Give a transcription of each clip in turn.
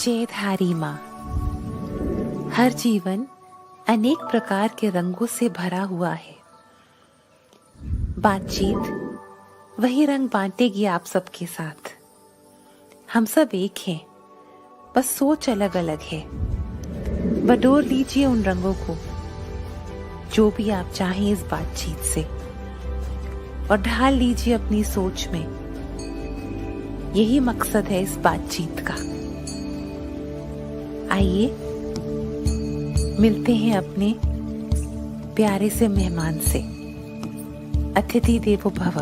जयधारी माँ। हर जीवन अनेक प्रकार के रंगों से भरा हुआ है। बातचीत वही रंग बांटेगी आप सबके साथ। हम सब एक हैं, बस सोच अलग अलग है। बटोर लीजिए उन रंगों को, जो भी आप चाहें इस बातचीत से, और ढाल लीजिए अपनी सोच में। यही मकसद है इस बातचीत का। आइए मिलते हैं अपने प्यारे से मेहमान से। अतिथि देवो भव।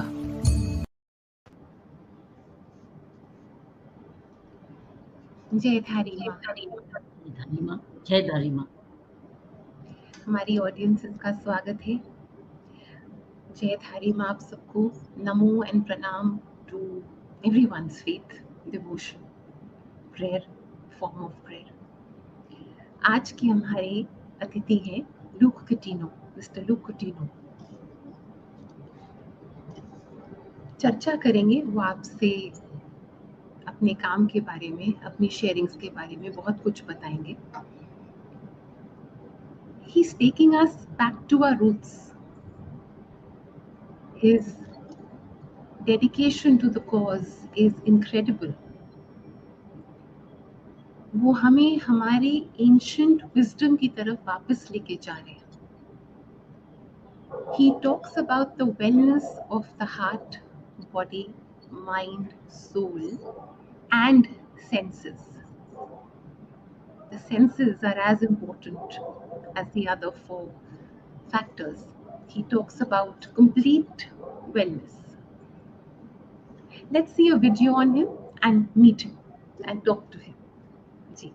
जयधारी माँ। जयधारी माँ। हमारी ऑडियंसेस का स्वागत है। जयधारी माँ आप सबको नमो एंड प्रणाम to everyone's faith, devotion, prayer, form of prayer. आज के हमारे अतिथि हैं Luke Coutinho, mister Luke Coutinho. चर्चा करेंगे वो आपसे अपने काम के बारे में, अपनी शेयरिंग्स के बारे में बहुत कुछ बताएंगे। He's taking us back to our roots. His dedication to the cause is incredible. वो हमें हमारी एंशिएंट विजडम की तरफ वापस लेके जा रहे हैं। He talks about the wellness of the heart, body, mind, soul, and senses. The senses are as important as the other four factors. He talks about complete wellness. Let's see a video on him and meet him and talk to him. जी।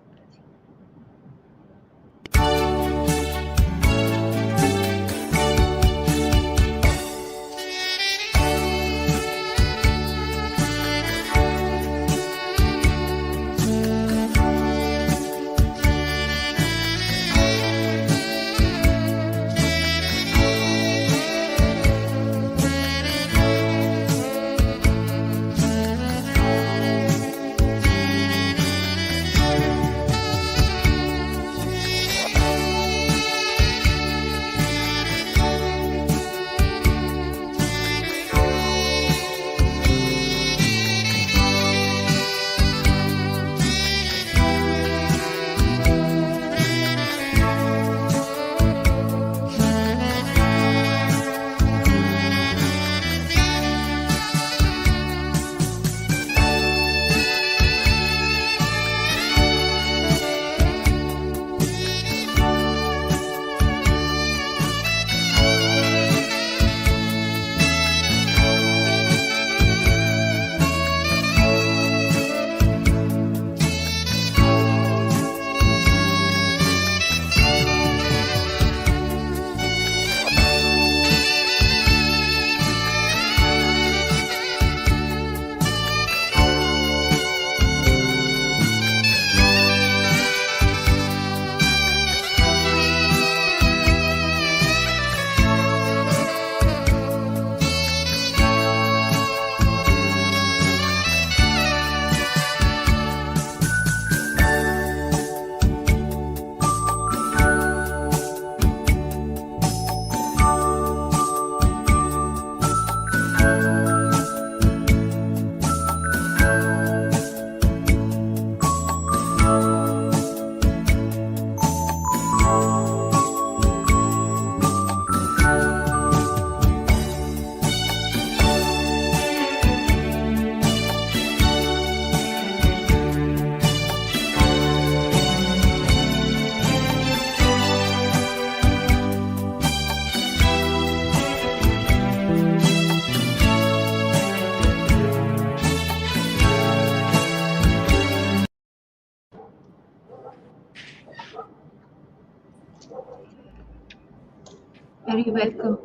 Very welcome.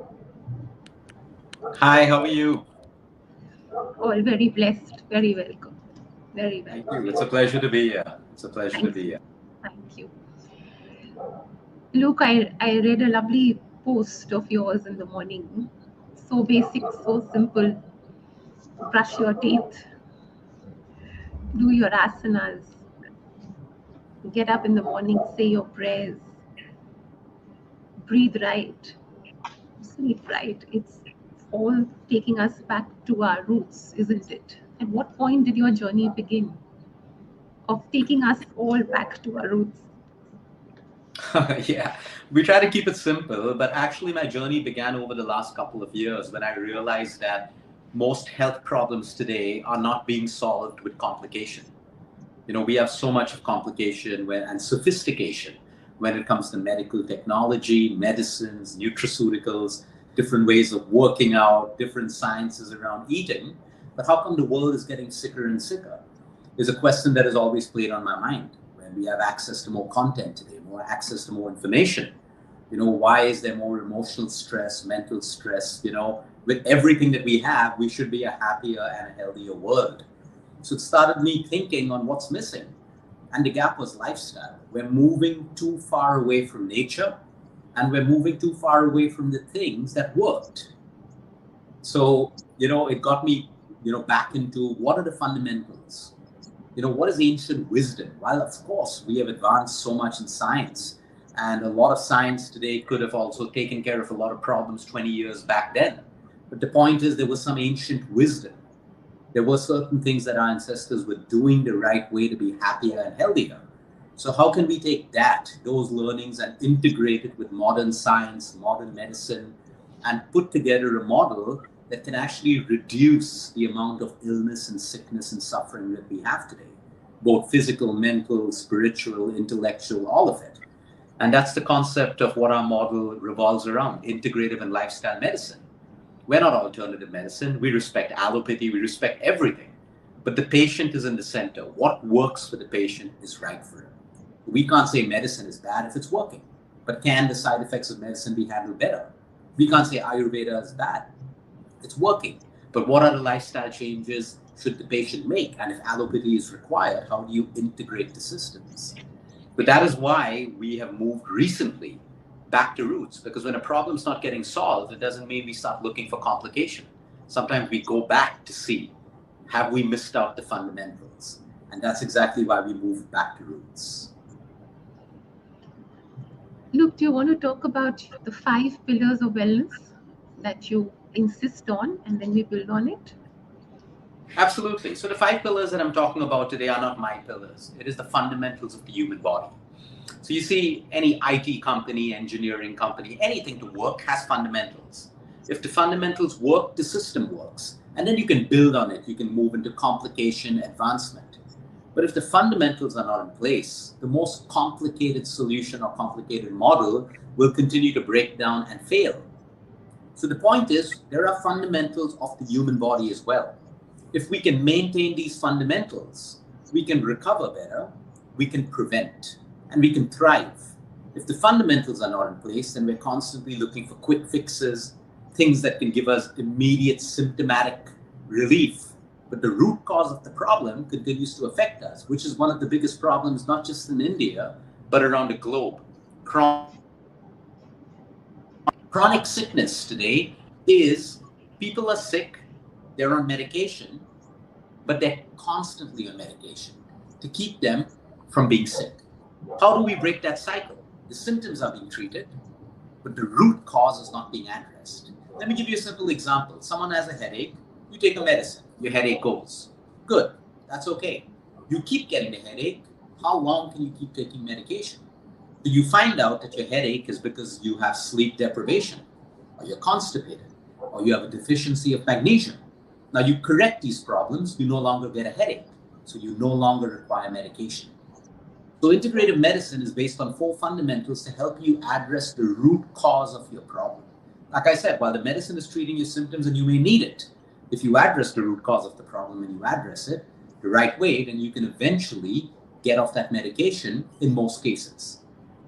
Hi, how are you? All very blessed. Very welcome. Very welcome. Thank you. It's a pleasure to be here. It's a pleasure to be here. Thank you. Luke, I read a lovely post of yours in the morning. So basic, so simple. Brush your teeth, do your asanas, get up in the morning, say your prayers, breathe right, sleep right. It's all taking us back to our roots, isn't it? At what point did your journey begin of taking us all back to our roots? Yeah, we try to keep it simple, but actually, my journey began over the last couple of years when I realized that most health problems today are not being solved with complication. We have so much of complication and sophistication when it comes to medical technology, medicines, nutraceuticals, different ways of working out, different sciences around eating. But how come the world is getting sicker and sicker? Is a question that has always played on my mind. When we have access to more content today, more access to more information, why is there more emotional stress, mental stress? With everything that we have, we should be a happier and a healthier world. So it started me thinking on what's missing. And the gap was lifestyle. We're moving too far away from nature, and we're moving too far away from the things that worked. So, it got me, back into what are the fundamentals? What is ancient wisdom? Well, of course, we have advanced so much in science, and a lot of science today could have also taken care of a lot of problems 20 years back then. But the point is, there was some ancient wisdom. There were certain things that our ancestors were doing the right way to be happier and healthier. So how can we take those learnings, and integrate it with modern science, modern medicine, and put together a model that can actually reduce the amount of illness and sickness and suffering that we have today, both physical, mental, spiritual, intellectual, all of it. And that's the concept of what our model revolves around, integrative and lifestyle medicine. We're not alternative medicine. We respect allopathy. We respect everything. But the patient is in the center. What works for the patient is right for him. We can't say medicine is bad if it's working. But can the side effects of medicine be handled better? We can't say Ayurveda is bad. It's working. But what are the lifestyle changes should the patient make? And if allopathy is required, how do you integrate the systems? But that is why we have moved recently back to roots, because when a problem's not getting solved, it doesn't mean we start looking for complication. Sometimes we go back to see, have we missed out the fundamentals? And that's exactly why we moved back to roots. Luke, do you want to talk about the 5 pillars of wellness that you insist on and then we build on it? Absolutely. So the 5 pillars that I'm talking about today are not my pillars. It is the fundamentals of the human body. So you see, any IT company, engineering company, anything to work has fundamentals. If the fundamentals work, the system works. And then you can build on it. You can move into complication, advancement. But if the fundamentals are not in place, the most complicated solution or complicated model will continue to break down and fail. So the point is, there are fundamentals of the human body as well. If we can maintain these fundamentals, we can recover better, we can prevent, and we can thrive. If the fundamentals are not in place, then we're constantly looking for quick fixes, things that can give us immediate symptomatic relief. But the root cause of the problem continues to affect us, which is one of the biggest problems, not just in India, but around the globe. Chronic sickness today is people are sick, they're on medication, but they're constantly on medication to keep them from being sick. How do we break that cycle? The symptoms are being treated, but the root cause is not being addressed. Let me give you a simple example. Someone has a headache, you take a medicine, your headache goes. Good, that's okay. You keep getting the headache, how long can you keep taking medication? Do you find out that your headache is because you have sleep deprivation, or you're constipated, or you have a deficiency of magnesium? Now you correct these problems, you no longer get a headache, so you no longer require medication. So integrative medicine is based on 4 fundamentals to help you address the root cause of your problem. Like I said, while the medicine is treating your symptoms and you may need it, if you address the root cause of the problem and you address it the right way, then you can eventually get off that medication in most cases.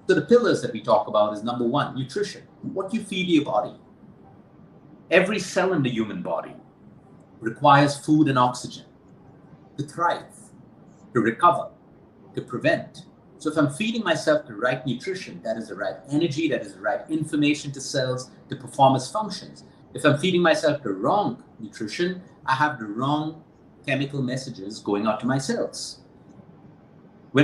So the pillars that we talk about is number 1, nutrition. What you feed your body. Every cell in the human body requires food and oxygen to thrive, to recover, to prevent. So if I'm feeding myself the right nutrition, that is the right energy, that is the right information to cells to perform its functions. If I'm feeding myself the wrong nutrition, I have the wrong chemical messages going out to my cells.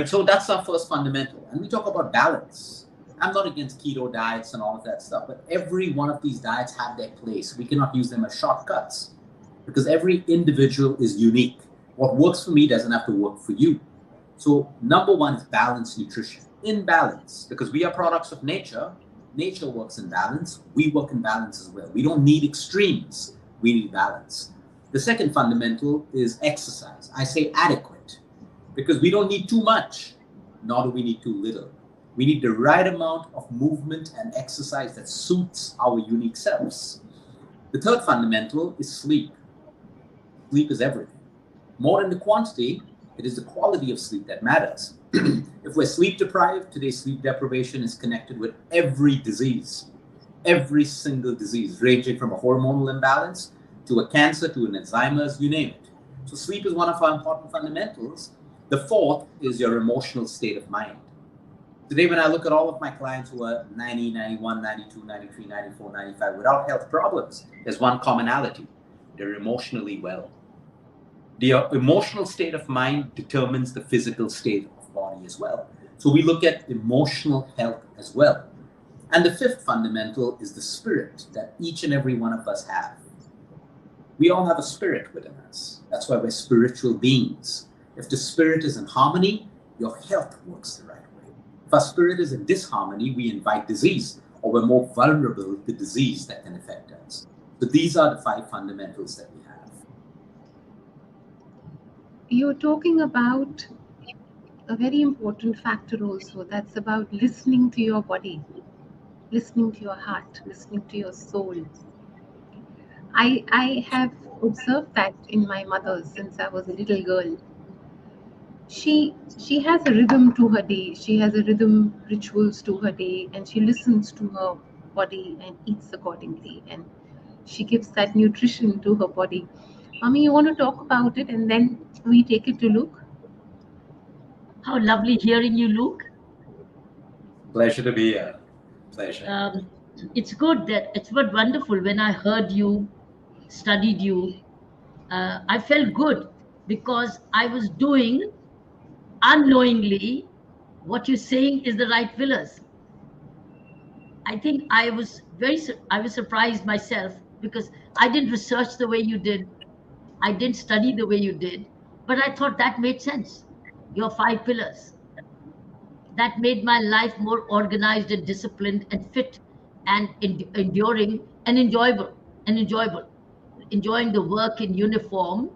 So that's our first fundamental. And we talk about balance. I'm not against keto diets and all of that stuff, but every one of these diets have their place. We cannot use them as shortcuts because every individual is unique. What works for me doesn't have to work for you. So number one is balanced nutrition. In balance, because we are products of nature. Nature works in balance. We work in balance as well. We don't need extremes. We need balance. The second fundamental is exercise. I say adequate because we don't need too much, nor do we need too little. We need the right amount of movement and exercise that suits our unique selves. The third fundamental is sleep. Sleep is everything. More than the quantity, it is the quality of sleep that matters. If we're sleep deprived, today's sleep deprivation is connected with every disease, every single disease, ranging from a hormonal imbalance to a cancer to an Alzheimer's, you name it. So sleep is one of our important fundamentals. The fourth is your emotional state of mind. Today, when I look at all of my clients who are 90, 91, 92, 93, 94, 95 without health problems, there's one commonality. They're emotionally well. The emotional state of mind determines the physical state of body as well. So we look at emotional health as well. And the fifth fundamental is the spirit that each and every one of us have. We all have a spirit within us. That's why we're spiritual beings. If the spirit is in harmony, your health works the right way. If our spirit is in disharmony, we invite disease, or we're more vulnerable to disease that can affect us. So these are the 5 fundamentals that we have. You're talking about a very important factor also. That's about listening to your body, listening to your heart, listening to your soul. I have observed that in my mother since I was a little girl. She has a rhythm to her day. She has a rhythm rituals to her day, and she listens to her body and eats accordingly. And she gives that nutrition to her body. Mommy, you want to talk about it, and then we take it to Luke? How lovely hearing you, Luke. Pleasure to be here. Pleasure. It's wonderful when I heard you, studied you. I felt good because I was doing unknowingly what you're saying is the right pillars. I think I was surprised myself because I didn't research the way you did. I didn't study the way you did, but I thought that made sense. Your 5 pillars. That made my life more organized and disciplined and fit and enduring and enjoyable. Enjoying the work in uniform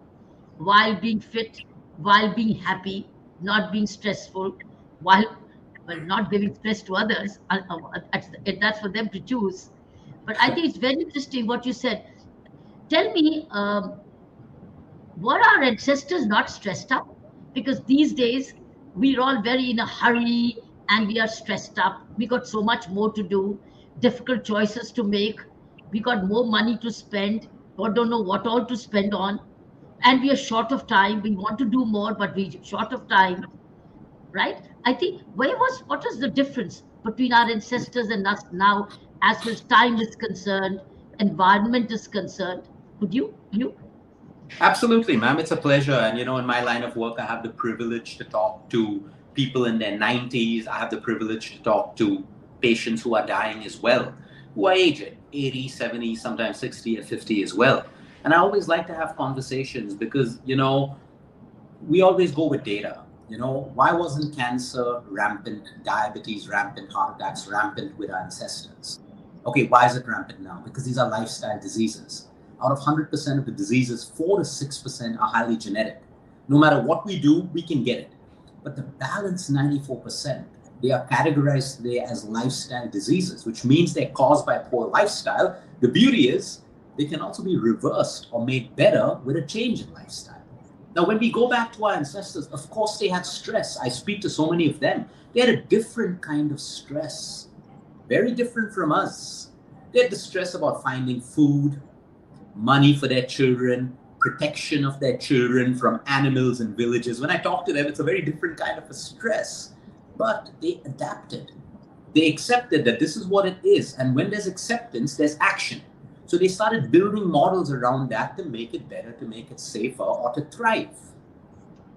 while being fit, while being happy, not being stressful, while not giving stress to others. That's for them to choose. But I think it's very interesting what you said. Tell me, were our ancestors not stressed up? Because these days we're all very in a hurry and we are stressed up. We got so much more to do, difficult choices to make. We got more money to spend, or don't know what all to spend on. And we are short of time. We want to do more, but we're short of time, right? I think what was the difference between our ancestors and us now, as far as time is concerned, environment is concerned? Could you? Absolutely, ma'am. It's a pleasure. And, in my line of work, I have the privilege to talk to people in their 90s. I have the privilege to talk to patients who are dying as well, who are aged 80, 70, sometimes 60 and 50 as well. And I always like to have conversations because, we always go with data. Why wasn't cancer rampant, diabetes rampant, heart attacks rampant with our ancestors? Okay, why is it rampant now? Because these are lifestyle diseases. Out of 100% of the diseases, 4 to 6% are highly genetic. No matter what we do, we can get it. But the balance 94%, they are categorized today as lifestyle diseases, which means they're caused by poor lifestyle. The beauty is they can also be reversed or made better with a change in lifestyle. Now, when we go back to our ancestors, of course, they had stress. I speak to so many of them. They had a different kind of stress, very different from us. They had the stress about finding food, money for their children, protection of their children from animals and villages. When I talk to them, it's a very different kind of a stress. But they adapted. They accepted that this is what it is. And when there's acceptance, there's action. So they started building models around that to make it better, to make it safer, or to thrive.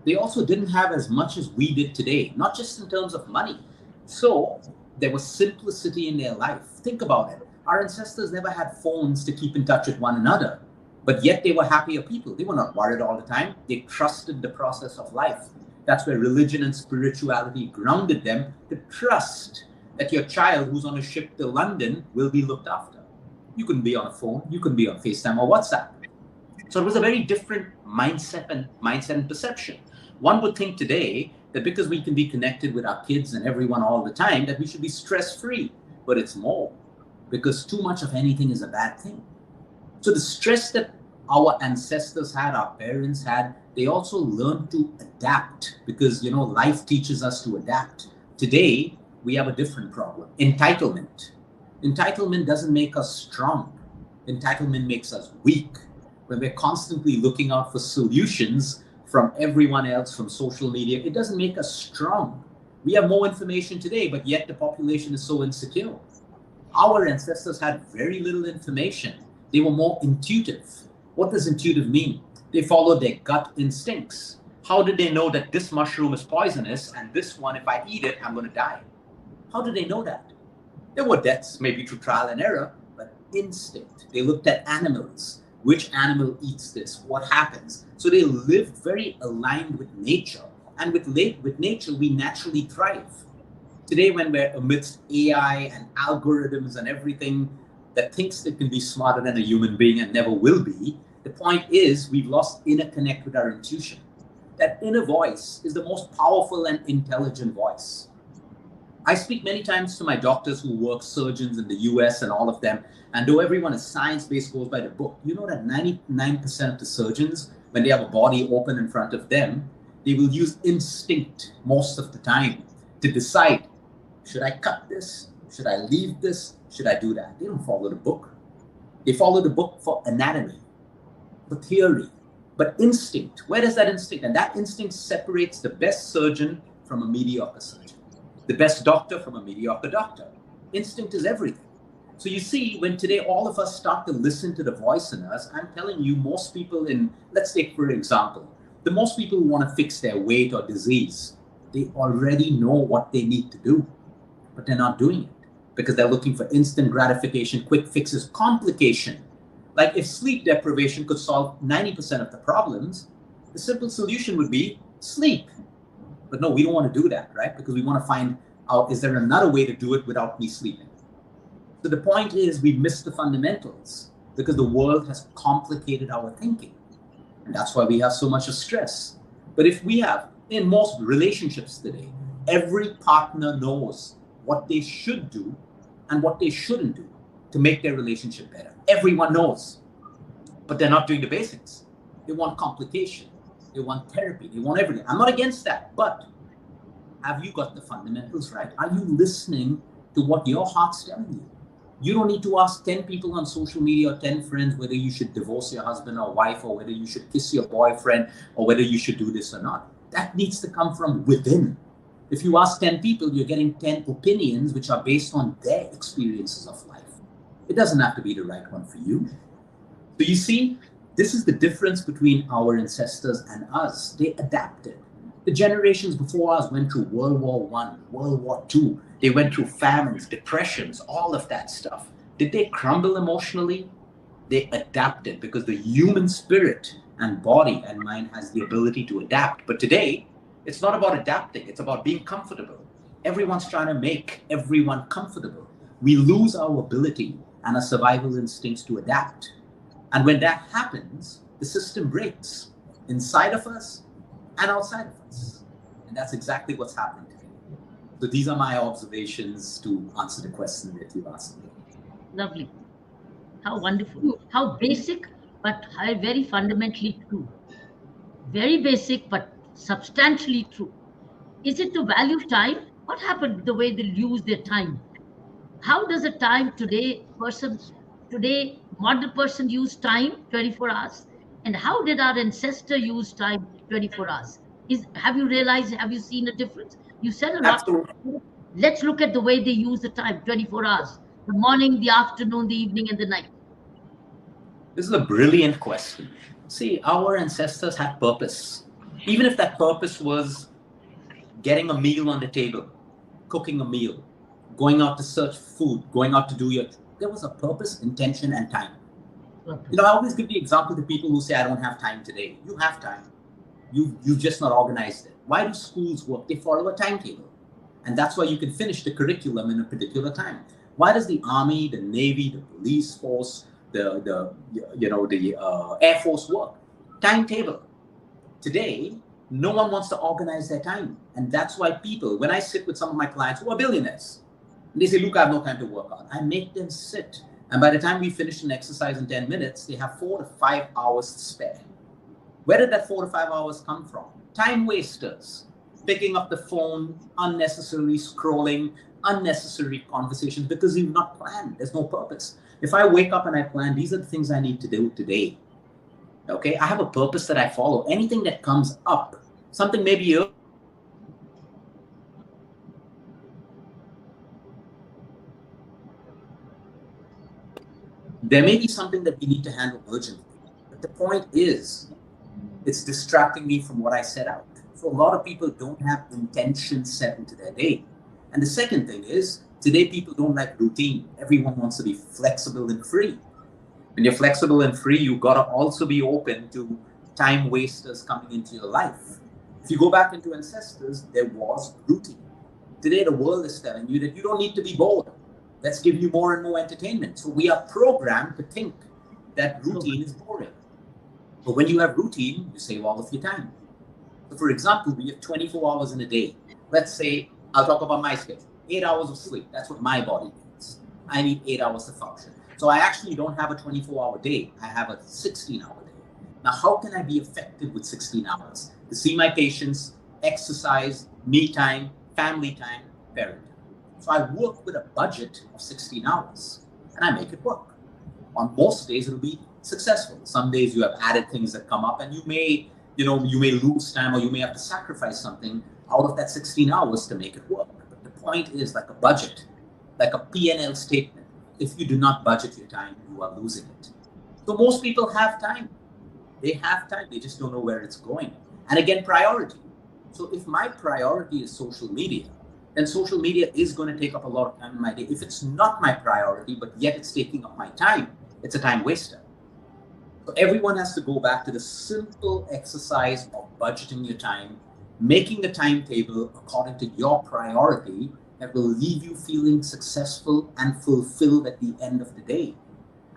they also didn't have as much as we did today, not just in terms of money. So there was simplicity in their life. Think about it. Our ancestors never had phones to keep in touch with one another, but yet they were happier people. They were not worried all the time. They trusted the process of life. That's where religion and spirituality grounded them, to trust that your child who's on a ship to London will be looked after. You couldn't be on a phone, you couldn't be on FaceTime or WhatsApp. So it was a very different mindset and perception. One would think today that because we can be connected with our kids and everyone all the time, that we should be stress-free. But it's more, because too much of anything is a bad thing. So the stress that our ancestors had, our parents had, they also learned to adapt, because life teaches us to adapt. Today, we have a different problem. Entitlement. Entitlement doesn't make us strong. Entitlement makes us weak. When we're constantly looking out for solutions from everyone else, from social media, it doesn't make us strong. We have more information today, but yet the population is so insecure. Our ancestors had very little information. They were more intuitive. What does intuitive mean? They followed their gut instincts. How did they know that this mushroom is poisonous and this one, if I eat it, I'm going to die? How did they know that? There were deaths, maybe through trial and error, but instinct. They looked at animals. Which animal eats this? What happens? So they lived very aligned with nature. And with nature, we naturally thrive. Today, when we're amidst AI and algorithms and everything that thinks it can be smarter than a human being and never will be, the point is we've lost inner connect with our intuition. That inner voice is the most powerful and intelligent voice. I speak many times to my doctors who work, surgeons in the US and all of them, and though everyone is science-based, goes by the book, you know that 99% of the surgeons, when they have a body open in front of them, they will use instinct most of the time to decide, should I cut this? Should I leave this? Should I do that? They don't follow the book. They follow the book for anatomy, for theory, but instinct. Where does that instinct? And that instinct separates the best surgeon from a mediocre surgeon, the best doctor from a mediocre doctor. Instinct is everything. So you see, when today all of us start to listen to the voice in us, I'm telling you, most people let's take for example, the most people who want to fix their weight or disease, they already know what they need to do, but they're not doing it because they're looking for instant gratification, quick fixes, complication. Like if sleep deprivation could solve 90% of the problems, the simple solution would be sleep. But no, we don't want to do that, right? Because we want to find out, is there another way to do it without me sleeping? So the point is, we miss the fundamentals because the world has complicated our thinking. And that's why we have so much of stress. But if we have, in most relationships today, every partner knows what they should do and what they shouldn't do to make their relationship better. Everyone knows, but they're not doing the basics. They want complication. They want therapy. They want everything. I'm not against that, but have you got the fundamentals right? Are you listening to what your heart's telling you? You don't need to ask 10 people on social media or 10 friends whether you should divorce your husband or wife, or whether you should kiss your boyfriend, or whether you should do this or not. That needs to come from within. If you ask 10 people, you're getting 10 opinions which are based on their experiences of life. It doesn't have to be the right one for you. So you see, this is the difference between our ancestors and us. They adapted. The generations before us went through World War I, World War II. They went through famines, depressions, all of that stuff. Did they crumble emotionally? They adapted because the human spirit and body and mind has the ability to adapt. But today, it's not about adapting. It's about being comfortable. Everyone's trying to make everyone comfortable. We lose our ability and our survival instincts to adapt. And when that happens, the system breaks inside of us and outside of us. And that's exactly what's happening today. So these are my observations to answer the question that you asked me. Lovely. How wonderful. How basic, but how very fundamentally true. Very basic, but substantially true. Is it the value of time? What happened with the way they use their time? How does a time today, modern person use time 24 hours? And how did our ancestor use time 24 hours? Have you realized, have you seen a difference? You said a lot. Absolutely. Let's look at the way they use the time 24 hours. The morning, the afternoon, the evening, and the night. This is a brilliant question. See, our ancestors had purpose. Even if that purpose was getting a meal on the table, cooking a meal, going out to search food, going out to do there was a purpose, intention, and time. I always give the example to people who say, I don't have time today. You have time. You've just not organized it. Why do schools work? They follow a timetable. And that's why you can finish the curriculum in a particular time. Why does the Army, the Navy, the police force, the Air Force work? Timetable. Today, no one wants to organize their time. And that's why people, when I sit with some of my clients who are billionaires, and they say, look, I have no time to work out. I make them sit. And by the time we finish an exercise in 10 minutes, they have 4 to 5 hours to spare. Where did that 4 to 5 hours come from? Time wasters. Picking up the phone, unnecessarily scrolling, unnecessary conversations because you've not planned. There's no purpose. If I wake up and I plan, these are the things I need to do today. Okay, I have a purpose that I follow. Anything that comes up, something maybe there may be something that we need to handle urgently. But the point is, it's distracting me from what I set out. So a lot of people don't have intention set into their day. And the second thing is, today people don't like routine. Everyone wants to be flexible and free. When you're flexible and free, you've got to also be open to time wasters coming into your life. If you go back into ancestors, there was routine. Today, the world is telling you that you don't need to be bored. Let's give you more and more entertainment. So we are programmed to think that routine is boring. But when you have routine, you save all of your time. So for example, we have 24 hours in a day. Let's say, I'll talk about my schedule. 8 hours of sleep, that's what my body needs. I need 8 hours to function. So I actually don't have a 24-hour day. I have a 16-hour day. Now, how can I be effective with 16 hours? To see my patients, exercise, me time, family time, parent time. So I work with a budget of 16 hours and I make it work. On most days, it'll be successful. Some days you have added things that come up and you may lose time or you may have to sacrifice something out of that 16 hours to make it work. But the point is, like a budget, like a P&L statement. If you do not budget your time, you are losing it. So most people have time. They have time. They just don't know where it's going. And again, priority. So if my priority is social media, then social media is going to take up a lot of time in my day. If it's not my priority, but yet it's taking up my time, it's a time waster. So everyone has to go back to the simple exercise of budgeting your time, making a timetable according to your priority that will leave you feeling successful and fulfilled at the end of the day.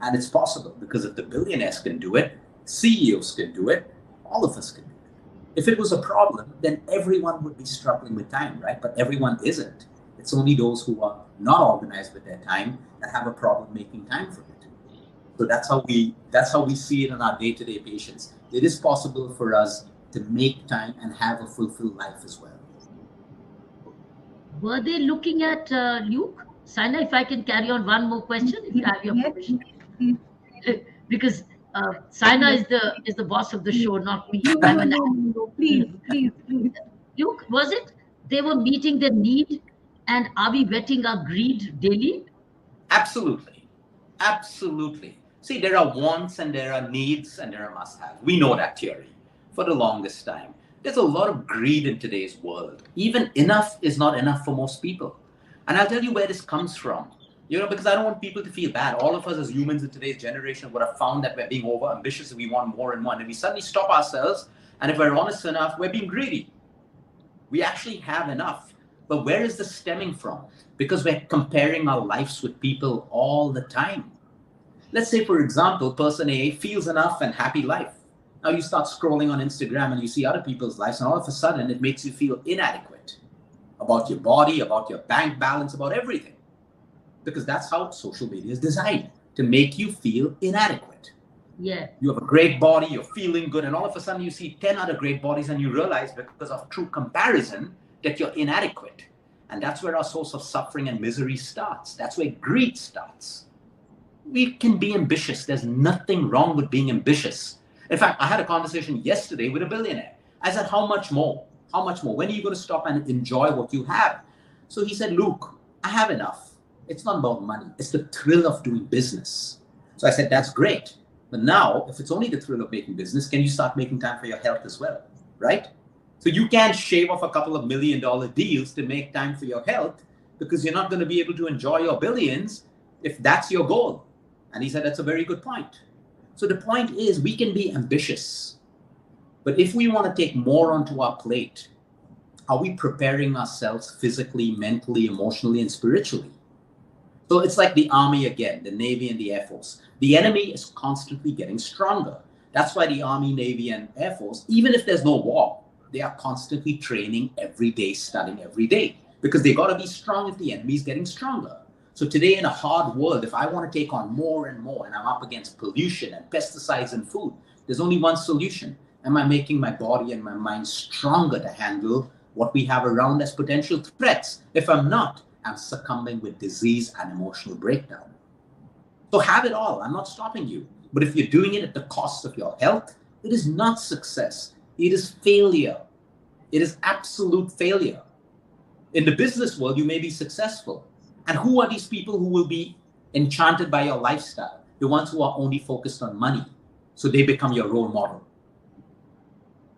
And it's possible because if the billionaires can do it, CEOs can do it, all of us can do it. If it was a problem, then everyone would be struggling with time, right? But everyone isn't. It's only those who are not organized with their time that have a problem making time for it. So that's how we see it in our day-to-day patients. It is possible for us to make time and have a fulfilled life as well. Were they looking at Luke? Saina, if I can carry on one more question, if you have your permission. Because Saina is the boss of the show, not me. No, please. Luke, was it they were meeting their need, and are we whetting our greed daily? Absolutely. See, there are wants and there are needs and there are must-haves. We know that theory for the longest time. There's a lot of greed in today's world. Even enough is not enough for most people. And I'll tell you where this comes from. Because I don't want people to feel bad. All of us as humans in today's generation would have found that we're being over-ambitious and we want more and more. And we suddenly stop ourselves. And if we're honest enough, we're being greedy. We actually have enough. But where is this stemming from? Because we're comparing our lives with people all the time. Let's say, for example, person A feels enough and happy life. Now you start scrolling on Instagram and you see other people's lives, and all of a sudden it makes you feel inadequate about your body, about your bank balance, about everything. Because that's how social media is designed, to make you feel inadequate. Yeah. You have a great body, you're feeling good, and all of a sudden you see 10 other great bodies and you realize because of true comparison that you're inadequate. And that's where our source of suffering and misery starts. That's where greed starts. We can be ambitious. There's nothing wrong with being ambitious. In fact, I had a conversation yesterday with a billionaire. I said, how much more? How much more? When are you going to stop and enjoy what you have? So he said, Luke, I have enough. It's not about money. It's the thrill of doing business. So I said, that's great. But now, if it's only the thrill of making business, can you start making time for your health as well? Right? So you can't shave off a couple of $1 million deals to make time for your health, because you're not going to be able to enjoy your billions if that's your goal. And he said, that's a very good point. So the point is, we can be ambitious, but if we want to take more onto our plate, are we preparing ourselves physically, mentally, emotionally, and spiritually? So it's like the Army again, the Navy and the Air Force. The enemy is constantly getting stronger. That's why the Army, Navy, and Air Force, even if there's no war, they are constantly training every day, studying every day, because they got to be strong if the enemy is getting stronger. So today, in a hard world, if I want to take on more and more, and I'm up against pollution and pesticides in food, there's only one solution. Am I making my body and my mind stronger to handle what we have around as potential threats? If I'm not, I'm succumbing with disease and emotional breakdown. So have it all. I'm not stopping you. But if you're doing it at the cost of your health, it is not success. It is failure. It is absolute failure. In the business world, you may be successful. And who are these people who will be enchanted by your lifestyle? The ones who are only focused on money. So they become your role model.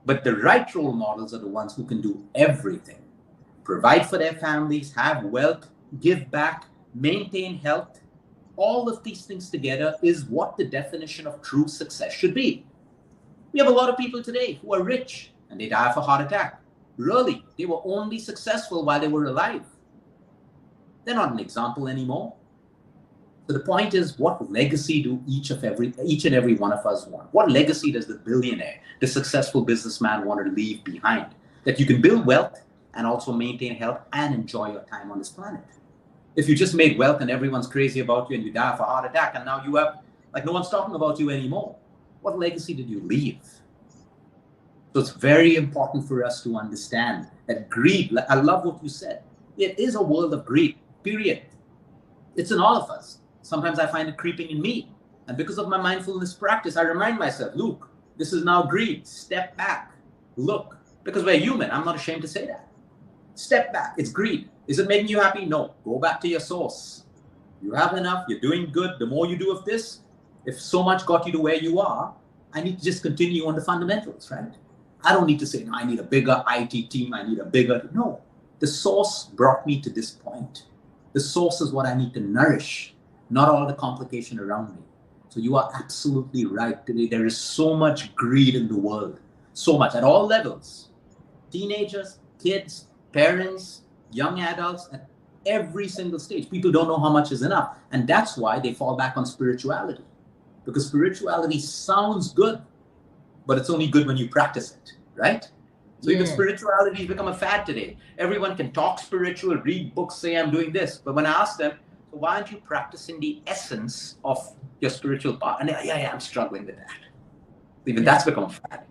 But the right role models are the ones who can do everything. Provide for their families, have wealth, give back, maintain health. All of these things together is what the definition of true success should be. We have a lot of people today who are rich and they die of a heart attack. Really, they were only successful while they were alive. They're not an example anymore. So the point is, what legacy do each and every one of us want? What legacy does the billionaire, the successful businessman want to leave behind? That you can build wealth and also maintain health and enjoy your time on this planet. If you just made wealth and everyone's crazy about you and you die of a heart attack and now you have, like, no one's talking about you anymore, what legacy did you leave? So it's very important for us to understand that greed, I love what you said, it is a world of greed, period. It's in all of us. Sometimes I find it creeping in me. And because of my mindfulness practice, I remind myself, Luke, this is now greed. Step back, look, because we're human. I'm not ashamed to say that. Step back, it's greed. Is it making you happy? No, go back to your source. You have enough, you're doing good. The more you do of this, if so much got you to where you are, I need to just continue on the fundamentals, right? I don't need to say, no, I need a bigger IT team, I need a bigger, no. The source brought me to this point. The source is what I need to nourish, not all the complication around me. So you are absolutely right. Today, there is so much greed in the world, so much at all levels. Teenagers, kids, parents, young adults, at every single stage. People don't know how much is enough. And that's why they fall back on spirituality. Because spirituality sounds good, but it's only good when you practice it, right? So even spirituality has become a fad today. Everyone can talk spiritual, read books, say I'm doing this. But when I ask them, so why aren't you practicing the essence of your spiritual path? And yeah, I'm struggling with that. Even that's become a fad.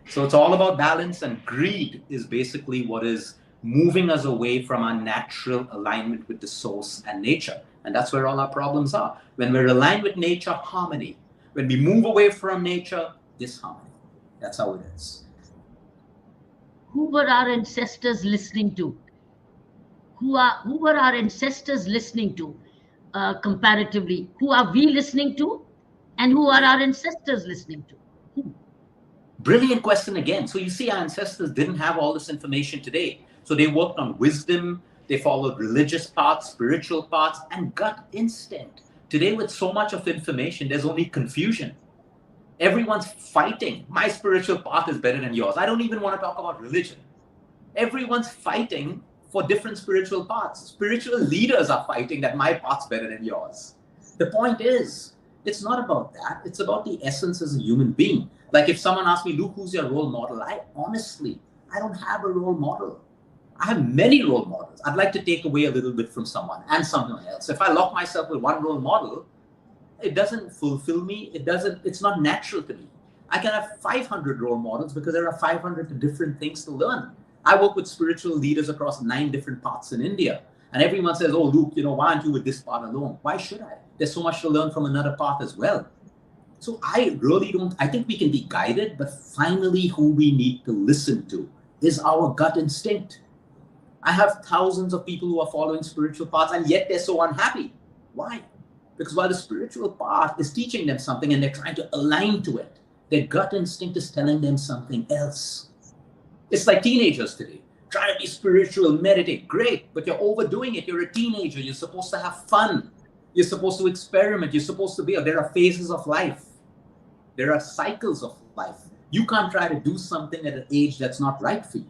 So it's all about balance, and greed is basically what is moving us away from our natural alignment with the source and nature. And that's where all our problems are. When we're aligned with nature, harmony. When we move away from nature, disharmony. That's how it is. Who were our ancestors listening to? Who were our ancestors listening to comparatively? Who are we listening to? And who are our ancestors listening to? Who? Brilliant question again. So you see, our ancestors didn't have all this information today. So they worked on wisdom, they followed religious paths, spiritual paths, and gut instinct. Today, with so much of information, there's only confusion. Everyone's fighting. My spiritual path is better than yours. I don't even want to talk about religion. Everyone's fighting for different spiritual paths. Spiritual leaders are fighting that my path's better than yours. The point is, it's not about that. It's about the essence as a human being. Like if someone asks me, Luke, who's your role model? I don't have a role model. I have many role models. I'd like to take away a little bit from someone and someone else. If I lock myself with one role model, it doesn't fulfill me. It's not natural to me. I can have 500 role models because there are 500 different things to learn. I work with spiritual leaders across 9 different paths in India. And everyone says, oh, Luke, why aren't you with this path alone? Why should I? There's so much to learn from another path as well. So I think we can be guided, but finally who we need to listen to is our gut instinct. I have thousands of people who are following spiritual paths and yet they're so unhappy. Why? Because while the spiritual path is teaching them something and they're trying to align to it, their gut instinct is telling them something else. It's like teenagers today. Try to be spiritual, meditate, great, but you're overdoing it. You're a teenager. You're supposed to have fun. You're supposed to experiment. You're supposed to be, there are phases of life. There are cycles of life. You can't try to do something at an age that's not right for you.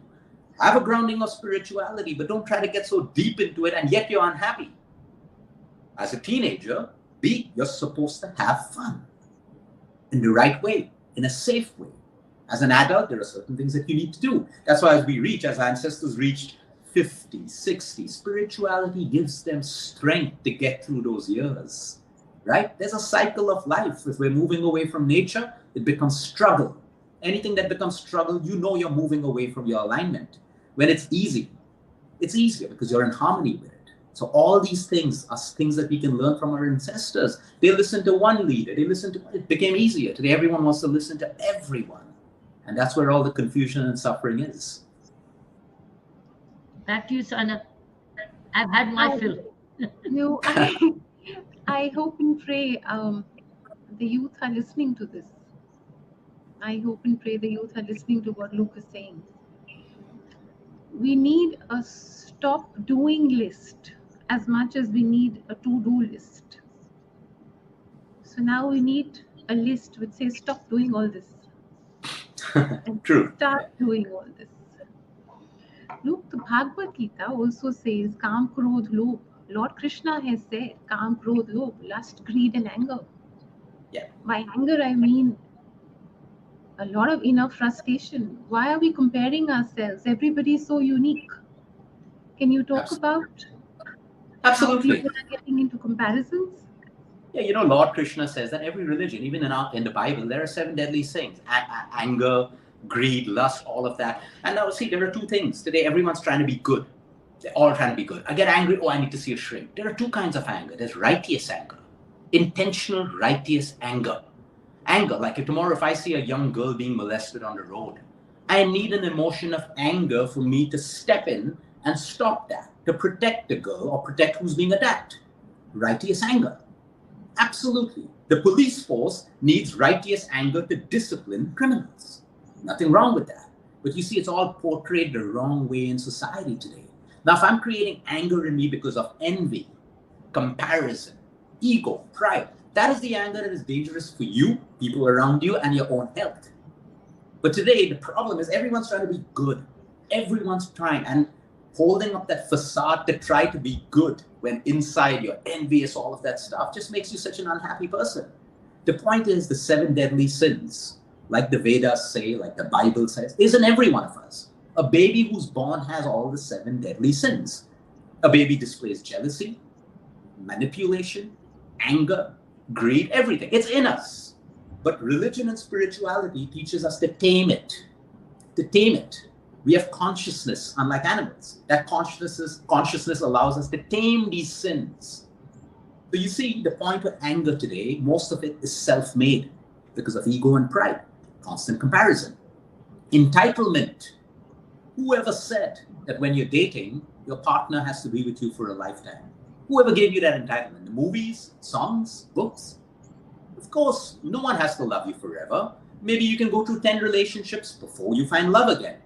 Have a grounding of spirituality, but don't try to get so deep into it and yet you're unhappy. As a teenager, you're supposed to have fun in the right way, in a safe way. As an adult, there are certain things that you need to do. That's why as our ancestors reached 50, 60, spirituality gives them strength to get through those years, right? There's a cycle of life. If we're moving away from nature, it becomes struggle. Anything that becomes struggle, you know you're moving away from your alignment. When it's easy, it's easier because you're in harmony with it. So all these things are things that we can learn from our ancestors. They listened to one leader. It became easier. Today, everyone wants to listen to everyone. And that's where all the confusion and suffering is. Back to you, Sana. I've had my fill. No, I hope and pray the youth are listening to this. I hope and pray the youth are listening to what Luke is saying. We need a stop doing list as much as we need a to-do list. So now we need a list which says stop doing all this. And True. Start doing all this. Look, the Bhagavad Gita also says Kam, Krodh, Lobh. Lord Krishna has said Kam, Krodh, Lobh, lust, greed and anger. Yeah. By anger I mean a lot of inner frustration. Why are we comparing ourselves? Everybody is so unique. Can you talk about how Absolutely. people are getting into comparisons? Yeah, Lord Krishna says that every religion, even in the Bible, there are 7 deadly sins: anger, greed, lust, all of that. And now, see, there are 2 things. Today, everyone's trying to be good. They're all trying to be good. I get angry. Oh, I need to see a shrink. There are 2 kinds of anger. There's righteous anger, intentional righteous anger. Anger, like if I see a young girl being molested on the road, I need an emotion of anger for me to step in and stop that, to protect the girl or protect who's being attacked. Righteous anger. Absolutely. The police force needs righteous anger to discipline criminals. Nothing wrong with that. But you see, it's all portrayed the wrong way in society today. Now, if I'm creating anger in me because of envy, comparison, ego, pride, that is the anger that is dangerous for you, people around you, and your own health. But today, the problem is everyone's trying to be good. Everyone's trying and holding up that facade to try to be good when inside you're envious, all of that stuff just makes you such an unhappy person. The point is the 7 deadly sins, like the Vedas say, like the Bible says, is in every one of us. A baby who's born has all the 7 deadly sins. A baby displays jealousy, manipulation, anger, greed, everything. It's in us. But religion and spirituality teaches us to tame it. To tame it. We have consciousness, unlike animals. That consciousness allows us to tame these sins. So you see, the point with anger today, most of it is self-made because of ego and pride, constant comparison. Entitlement. Whoever said that when you're dating, your partner has to be with you for a lifetime? Whoever gave you that entitlement? The movies, songs, books? Of course, no one has to love you forever. Maybe you can go through 10 relationships before you find love again.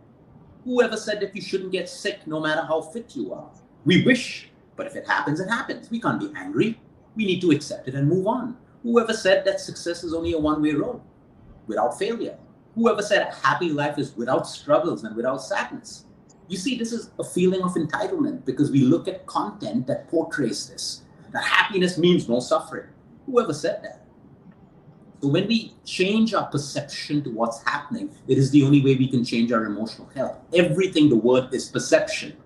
Whoever said that you shouldn't get sick no matter how fit you are? We wish, but if it happens, it happens. We can't be angry. We need to accept it and move on. Whoever said that success is only a one-way road without failure? Whoever said a happy life is without struggles and without sadness? You see, this is a feeling of entitlement because we look at content that portrays this, that happiness means no suffering. Whoever said that? So when we change our perception to what's happening, it is the only way we can change our emotional health. Everything, the word is perception.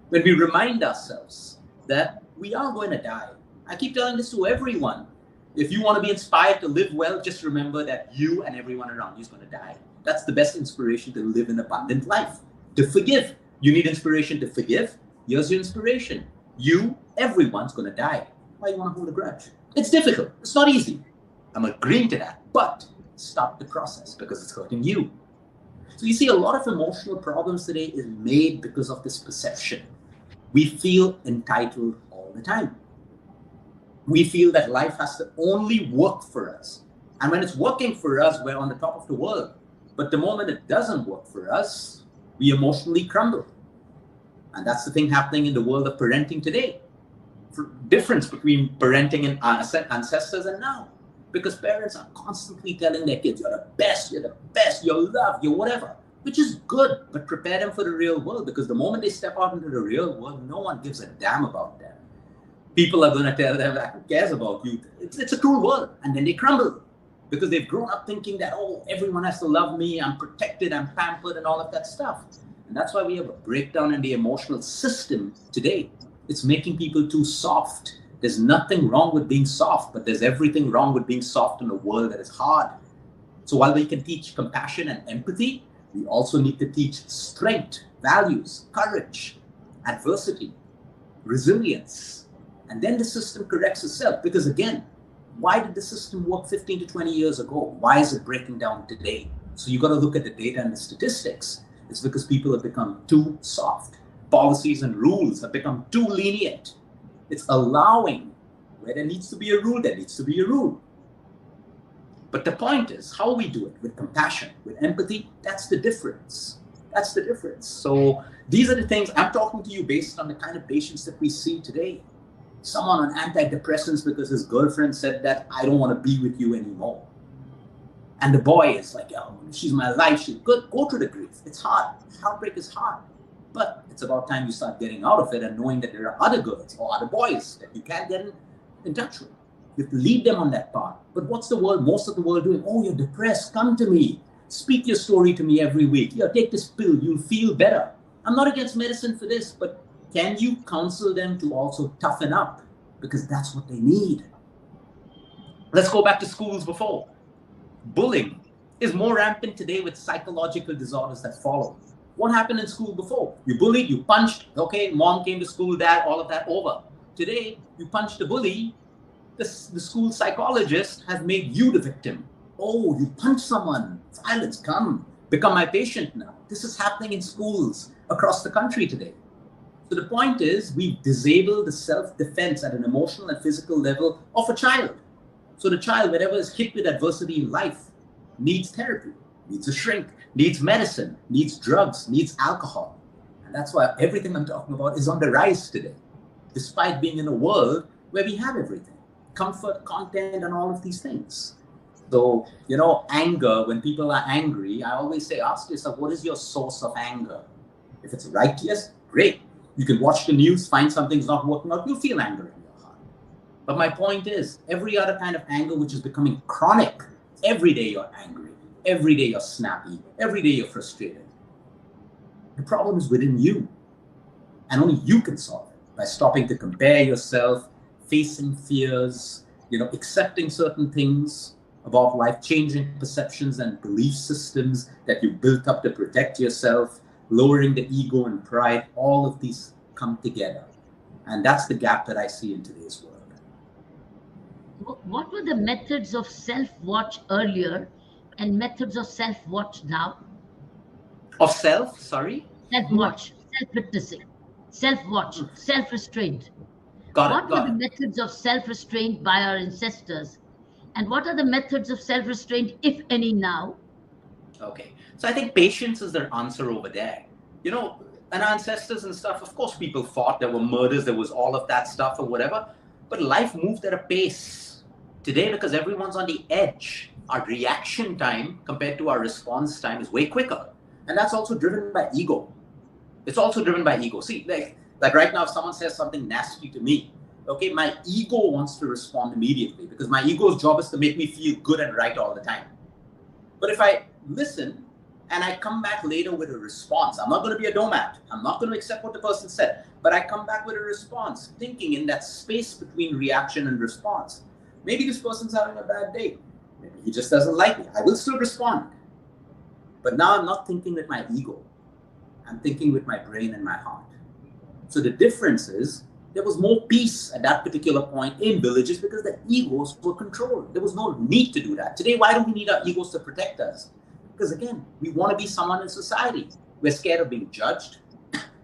When we remind ourselves that we are going to die. I keep telling this to everyone. If you want to be inspired to live well, just remember that you and everyone around you is going to die. That's the best inspiration to live an abundant life. To forgive. You need inspiration to forgive. Here's your inspiration. Everyone's going to die. Why you want to hold a grudge? It's difficult. It's not easy. I'm agreeing to that, but stop the process because it's hurting you. So you see, a lot of emotional problems today is made because of this perception. We feel entitled all the time. We feel that life has to only work for us. And when it's working for us, we're on the top of the world. But the moment it doesn't work for us, We emotionally crumble. And that's the thing happening in the world of parenting today. Difference between parenting in ancestors and now. Because parents are constantly telling their kids, you're the best, you're loved, you're whatever. Which is good, but prepare them for the real world. Because the moment they step out into the real world, no one gives a damn about them. People are going to tell them, who cares about you? It's a cruel world. And then they crumble. Because they've grown up thinking that, oh, everyone has to love me, I'm protected, I'm pampered, and all of that stuff. And that's why we have a breakdown in the emotional system today. It's making people too soft. There's nothing wrong with being soft, but there's everything wrong with being soft in a world that is hard. So while we can teach compassion and empathy, we also need to teach strength, values, courage, adversity, resilience. And then the system corrects itself. Because again, why did the system work 15 to 20 years ago? Why is it breaking down today? So you got to look at the data and the statistics. It's because people have become too soft. Policies and rules have become too lenient. It's allowing where there needs to be a rule, there needs to be a rule. But the point is, how we do it, with compassion, with empathy, that's the difference. That's the difference. So these are the things I'm talking to you based on the kind of patients that we see today. Someone on antidepressants because his girlfriend said that I don't want to be with you anymore. And the boy is like, oh, she's my life. She's good. Go through the grief. It's hard. Heartbreak is hard. But it's about time you start getting out of it and knowing that there are other girls or other boys that you can't get in touch with. You have to lead them on that path. But what's the world, most of the world doing? Oh, you're depressed. Come to me. Speak your story to me every week. Yeah, take this pill. You'll feel better. I'm not against medicine for this, but can you counsel them to also toughen up? Because that's what they need. Let's go back to schools before. Bullying is more rampant today with psychological disorders that follow. What happened in school before? You bullied, you punched, okay, mom came to school, dad, all of that over. Today, you punch the bully, the school psychologist has made you the victim. Oh, you punch someone, violence, come, become my patient now. This is happening in schools across the country today. So the point is, we disable the self-defense at an emotional and physical level of a child. So the child, whenever is hit with adversity in life, needs therapy, needs a shrink, needs medicine, needs drugs, needs alcohol. And that's why everything I'm talking about is on the rise today, despite being in a world where we have everything, comfort, content, and all of these things. So, anger, when people are angry, I always say, ask yourself, what is your source of anger? If it's righteous, great. You can watch the news, find something's not working out, you'll feel anger in your heart. But my point is, every other kind of anger which is becoming chronic, every day you're angry, every day you're snappy, every day you're frustrated. The problem is within you. And only you can solve it by stopping to compare yourself, facing fears, accepting certain things about life, changing perceptions and belief systems that you built up to protect yourself, lowering the ego and pride. All of these come together. And that's the gap that I see in today's world. What were the methods of self-watch earlier and methods of self-watch now? Of self, sorry? Self-watch, self-witnessing, self-watch, self-restraint. What were the methods of self-restraint by our ancestors? And what are the methods of self-restraint, if any, now? Okay. So I think patience is their answer over there. And ancestors and stuff, of course, people fought. There were murders. There was all of that stuff or whatever. But life moved at a pace today because everyone's on the edge. Our reaction time compared to our response time is way quicker. And that's also driven by ego. It's also driven by ego. See, like right now, if someone says something nasty to me, okay, my ego wants to respond immediately because my ego's job is to make me feel good and right all the time. But if I listen and I come back later with a response, I'm not going to be a doormat. I'm not going to accept what the person said, but I come back with a response, thinking in that space between reaction and response. Maybe this person's having a bad day. Maybe he just doesn't like me. I will still respond. But now I'm not thinking with my ego. I'm thinking with my brain and my heart. So the difference is there was more peace at that particular point in villages because the egos were controlled. There was no need to do that. Today, why do we need our egos to protect us? Because again, we want to be someone in society. We're scared of being judged.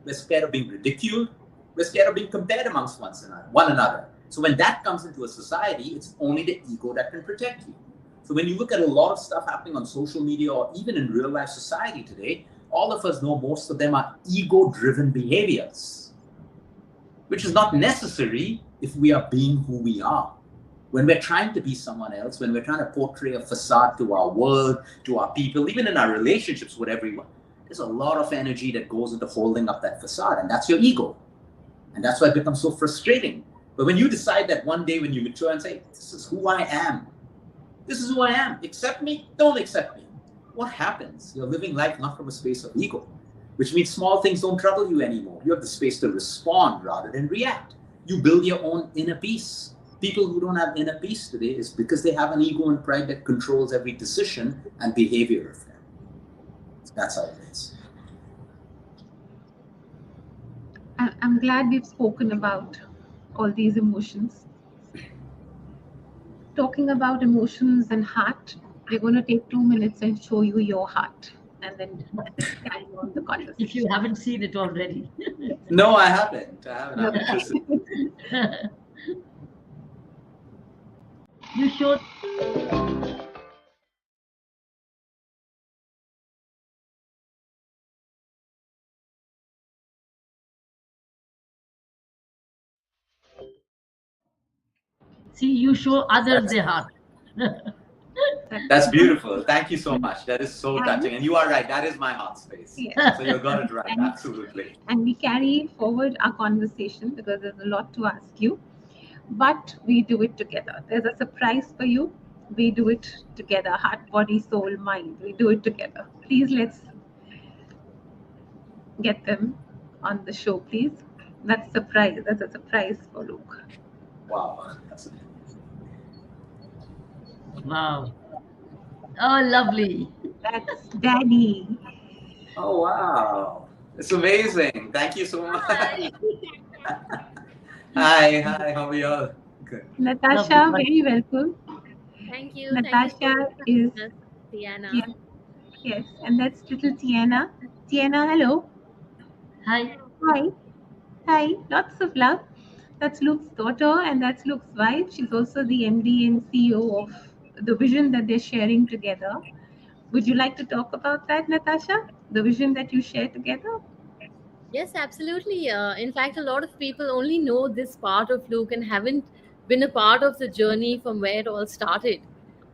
We're scared of being ridiculed. We're scared of being compared amongst one another. So when that comes into a society, it's only the ego that can protect you. So when you look at a lot of stuff happening on social media or even in real life society today, all of us know most of them are ego-driven behaviors, which is not necessary if we are being who we are. When we're trying to be someone else, when we're trying to portray a facade to our world, to our people, even in our relationships with everyone, there's a lot of energy that goes into holding up that facade, and that's your ego. And that's why it becomes so frustrating. But when you decide that one day when you mature and say, this is who I am, this is who I am, accept me, don't accept me, what happens? You're living life not from a space of ego, which means small things don't trouble you anymore. You have the space to respond rather than react. You build your own inner peace. People who don't have inner peace today is because they have an ego and pride that controls every decision and behavior of them. That's how it is. I'm glad we've spoken about all these emotions. Talking about emotions and heart, we're going to take 2 minutes and show you your heart, and then carry on the conversation. If you haven't seen it already. No, I haven't. I'm interested. You showed. See, you show others their heart. That's beautiful. Thank you so much. That is so touching. And you are right. That is my heart space. Yeah. So you got it right. Absolutely. And we carry forward our conversation because there's a lot to ask you, but we do it together. There's a surprise for you. We do it together. Heart, body, soul, mind. We do it together. Please, let's get them on the show, please. That's a surprise. That's a surprise for Luke. Wow. Wow. Oh, lovely. That's Daddy. Oh, wow. It's amazing. Thank you so much. Hi. How are you all? Good. Natasha, Lovely. very welcome. Thank you. Natasha is Tiana. yes, and that's little Tiana. Tiana, hello. Hi. Hi. Lots of love. That's Luke's daughter, and that's Luke's wife. She's also the MD and CEO of the vision that they're sharing together. Would you like to talk about that, Natasha? The vision that you share together? Yes, absolutely. In fact, a lot of people only know this part of Luke and haven't been a part of the journey from where it all started.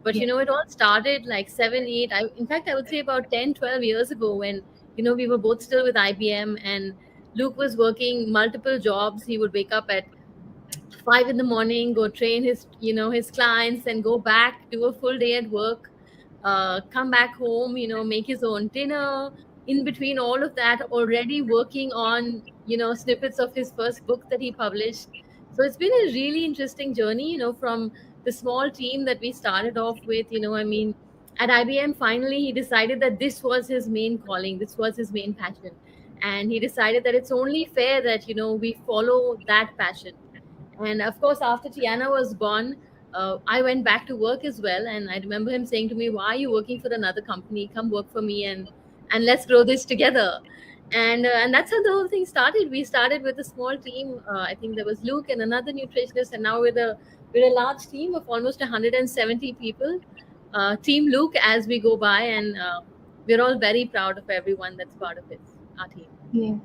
But Yes. it all started like 7, 8. In fact, I would say about 10, 12 years ago when, we were both still with IBM and Luke was working multiple jobs. He would wake up at 5 in the morning, go train his clients, and go back, do a full day at work, come back home, make his own dinner. In between all of that, already working on, snippets of his first book that he published. So it's been a really interesting journey, from the small team that we started off with, at IBM, finally, he decided that this was his main calling, this was his main passion. And he decided that it's only fair that, we follow that passion. And of course, after Tiana was born, I went back to work as well. And I remember him saying to me, "Why are you working for another company? Come work for me and let's grow this together." And that's how the whole thing started. We started with a small team. I think there was Luke and another nutritionist, and now we're a large team of almost 170 people. Team Luke as we go by, and we're all very proud of everyone that's part of our team. Yes.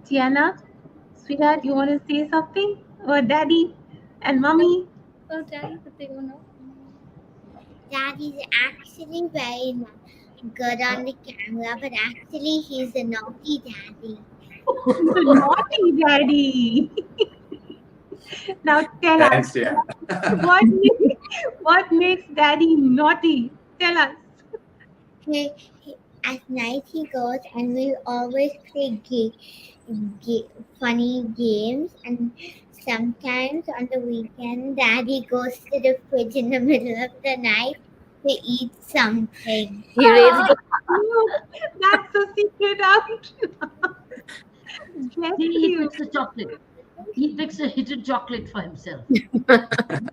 Tiana, sweetheart, you want to say something about Daddy and Mommy? Oh, Daddy, what they don't know. Daddy's actually very good on the camera, but actually he's a naughty daddy. Naughty Daddy. Now tell us, Thanks, yeah. what makes Daddy naughty? Tell us. At night he goes and we always play funny games, and sometimes on the weekend Daddy goes to the fridge in the middle of the night to eat something. He raised That's a secret out. Bless He you. picks a chocolate. He picks a hidden chocolate for himself. Maybe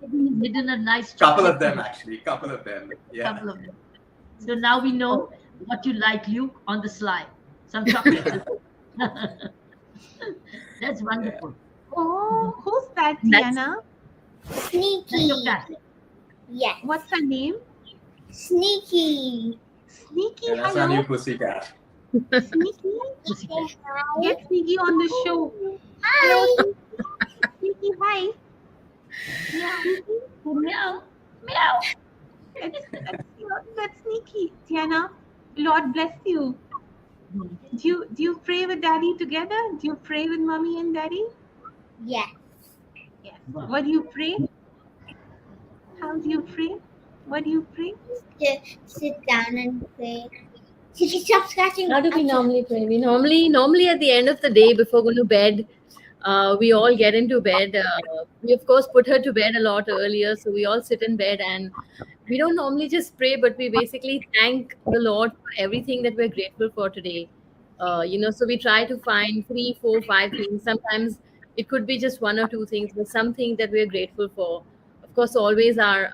he's hidden a nice chocolate. Couple of them, actually. Couple of them. Yeah. Couple of them. So now we know what you like, Luke, on the sly. Some chocolate. That's wonderful. Oh, who's that, That's- Tiana? Sneaky. That's your cat. Yes. What's her name? Sneaky. Sneaky, Yeah, that's our hello. new pussycat. Sneaky, Say hi. get Sneaky on the show. Hi. Sneaky, hi. Sneaky, Meow, meow. that's Sneaky. Tiana, Lord bless you. Do you pray with Daddy together? Do you pray with Mommy and Daddy? Yes. Yes. What do you pray? How do you pray? What do you pray? Just sit down and pray. Stop scratching. How do we Okay. normally pray? We normally at the end of the day before going to bed, we all get into bed. We of course put her to bed a lot earlier, so we all sit in bed and we don't normally just pray, but we basically thank the Lord for everything that we're grateful for today. So we try to find three, four, five things. Sometimes it could be just one or two things, but something that we're grateful for. Of course, always our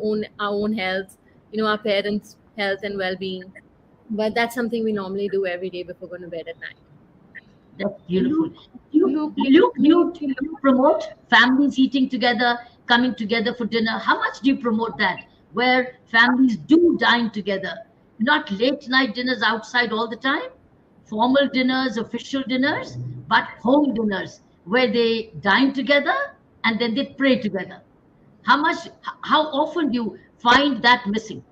own health, our parents' health and well-being. But that's something we normally do every day before going to bed at night. That's beautiful. Luke, Luke, you promote families eating together, coming together for dinner. How much do you promote that? Where families do dine together, not late night dinners outside all the time, formal dinners, official dinners, but home dinners where they dine together and then they pray together. How often do you find that missing?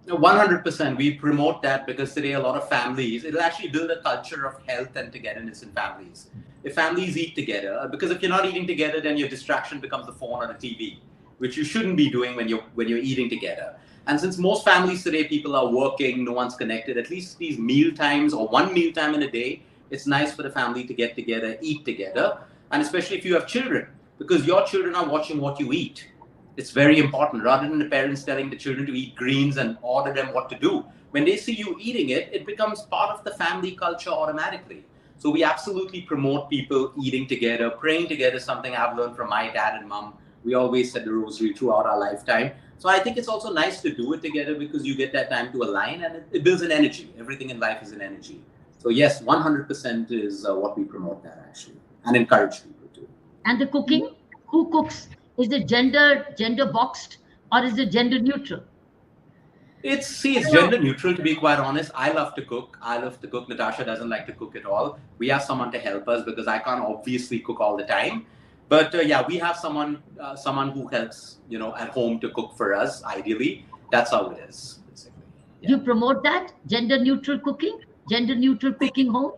100%. We promote that because today a lot of families, it'll actually build a culture of health and togetherness in families. If families eat together, because if you're not eating together, then your distraction becomes the phone or the TV, which you shouldn't be doing when you're eating together. And since most families today, people are working, no one's connected, at least these meal times or one meal time in a day, it's nice for the family to get together, eat together. And especially if you have children, because your children are watching what you eat. It's very important. Rather than the parents telling the children to eat greens and order them what to do, when they see you eating it, it becomes part of the family culture automatically. So we absolutely promote people eating together, praying together, something I've learned from my dad and mom. We always said the rosary throughout our lifetime. So I think it's also nice to do it together because you get that time to align and it builds an energy. Everything in life is an energy. So yes, 100% is what we promote that actually and encourage people to. And the cooking, who cooks? Is it gender boxed or is it gender neutral? It's gender neutral, to be quite honest. I love to cook. Natasha doesn't like to cook at all. We have someone to help us because I can't obviously cook all the time. But yeah, we have someone who helps, at home to cook for us. Ideally, that's how it is. Basically. Yeah. You promote that gender neutral cooking home.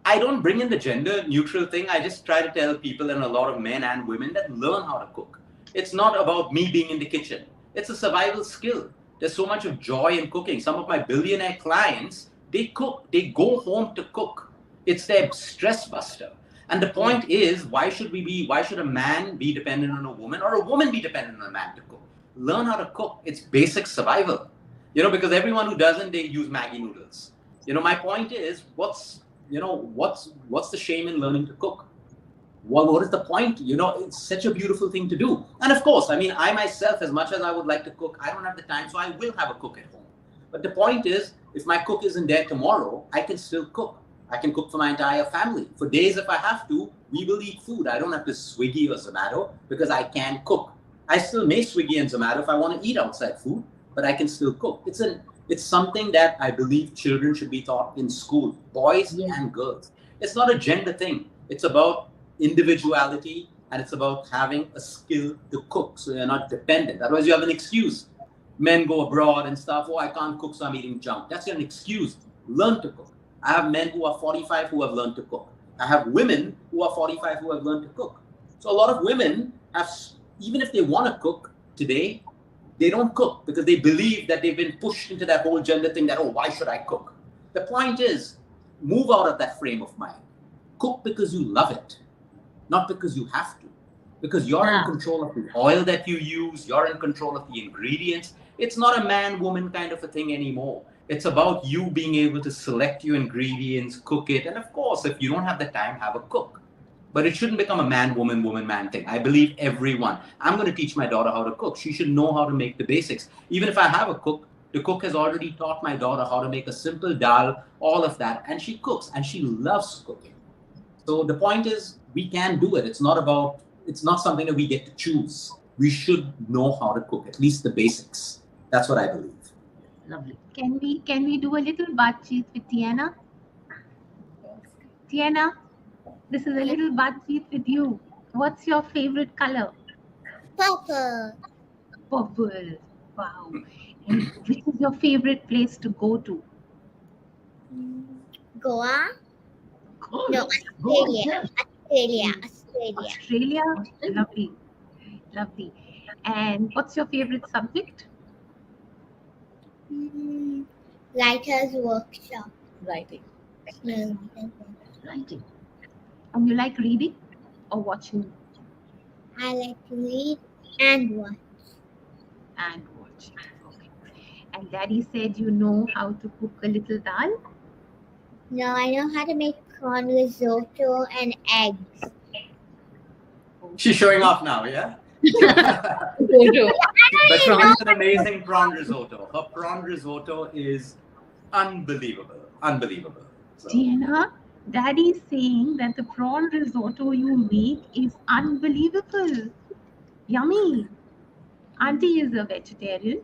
I don't bring in the gender neutral thing. I just try to tell people, and a lot of men and women, that learn how to cook. It's not about me being in the kitchen. It's a survival skill. There's so much of joy in cooking. Some of my billionaire clients, they cook. They go home to cook. It's their stress buster. And the point is, why should a man be dependent on a woman or a woman be dependent on a man to cook? Learn how to cook. It's basic survival. Because everyone who doesn't, they use Maggi noodles. My point is, what's the shame in learning to cook? What is the point? It's such a beautiful thing to do. And of course, I myself, as much as I would like to cook, I don't have the time, so I will have a cook at home. But the point is, if my cook isn't there tomorrow, I can still cook. I can cook for my entire family. For days if I have to, we will eat food. I don't have to Swiggy or Zomato because I can cook. I still may Swiggy and Zomato if I want to eat outside food, but I can still cook. It's something that I believe children should be taught in school, boys and girls. It's not a gender thing. It's about individuality and it's about having a skill to cook so you're not dependent. Otherwise, you have an excuse. Men go abroad and stuff. Oh, I can't cook, so I'm eating junk. That's an excuse. Learn to cook. I have men who are 45 who have learned to cook. I have women who are 45 who have learned to cook. So a lot of women have, even if they want to cook today, they don't cook because they believe that they've been pushed into that whole gender thing that, oh, why should I cook? The point is, move out of that frame of mind. Cook because you love it, not because you have to. Because you're in control of the oil that you use, you're in control of the ingredients. It's not a man-woman kind of a thing anymore. It's about you being able to select your ingredients, cook it, and of course, if you don't have the time, have a cook. But it shouldn't become a man-woman, woman-man thing. I believe everyone. I'm going to teach my daughter how to cook. She should know how to make the basics. Even if I have a cook, the cook has already taught my daughter how to make a simple dal, all of that, and she cooks, and she loves cooking. So the point is, we can do it. It's not something that we get to choose. We should know how to cook, at least the basics. That's what I believe. Lovely. Can we do a little Baatcheet with Tiana? Tiana, this is a little Baatcheet with you. What's your favorite color? Purple. Purple. Wow. And which is your favorite place to go to? Goa? Oh, No, yes. Go on, Australia. tell. Australia. Australia? Australia. Lovely. Lovely. And what's your favorite subject? Writer's workshop. Writing. No, writer's workshop. Writing. And you like reading or watching I like to read and watch. and watching? Okay. And Daddy said you know how to cook a little dal? No, I know how to make corn risotto and eggs. She's showing off now, yeah? Photo. But she makes an amazing prawn risotto. Her prawn risotto is unbelievable. Unbelievable. So, Tiana, Daddy's saying that the prawn risotto you make is unbelievable. Yummy. Auntie is a vegetarian.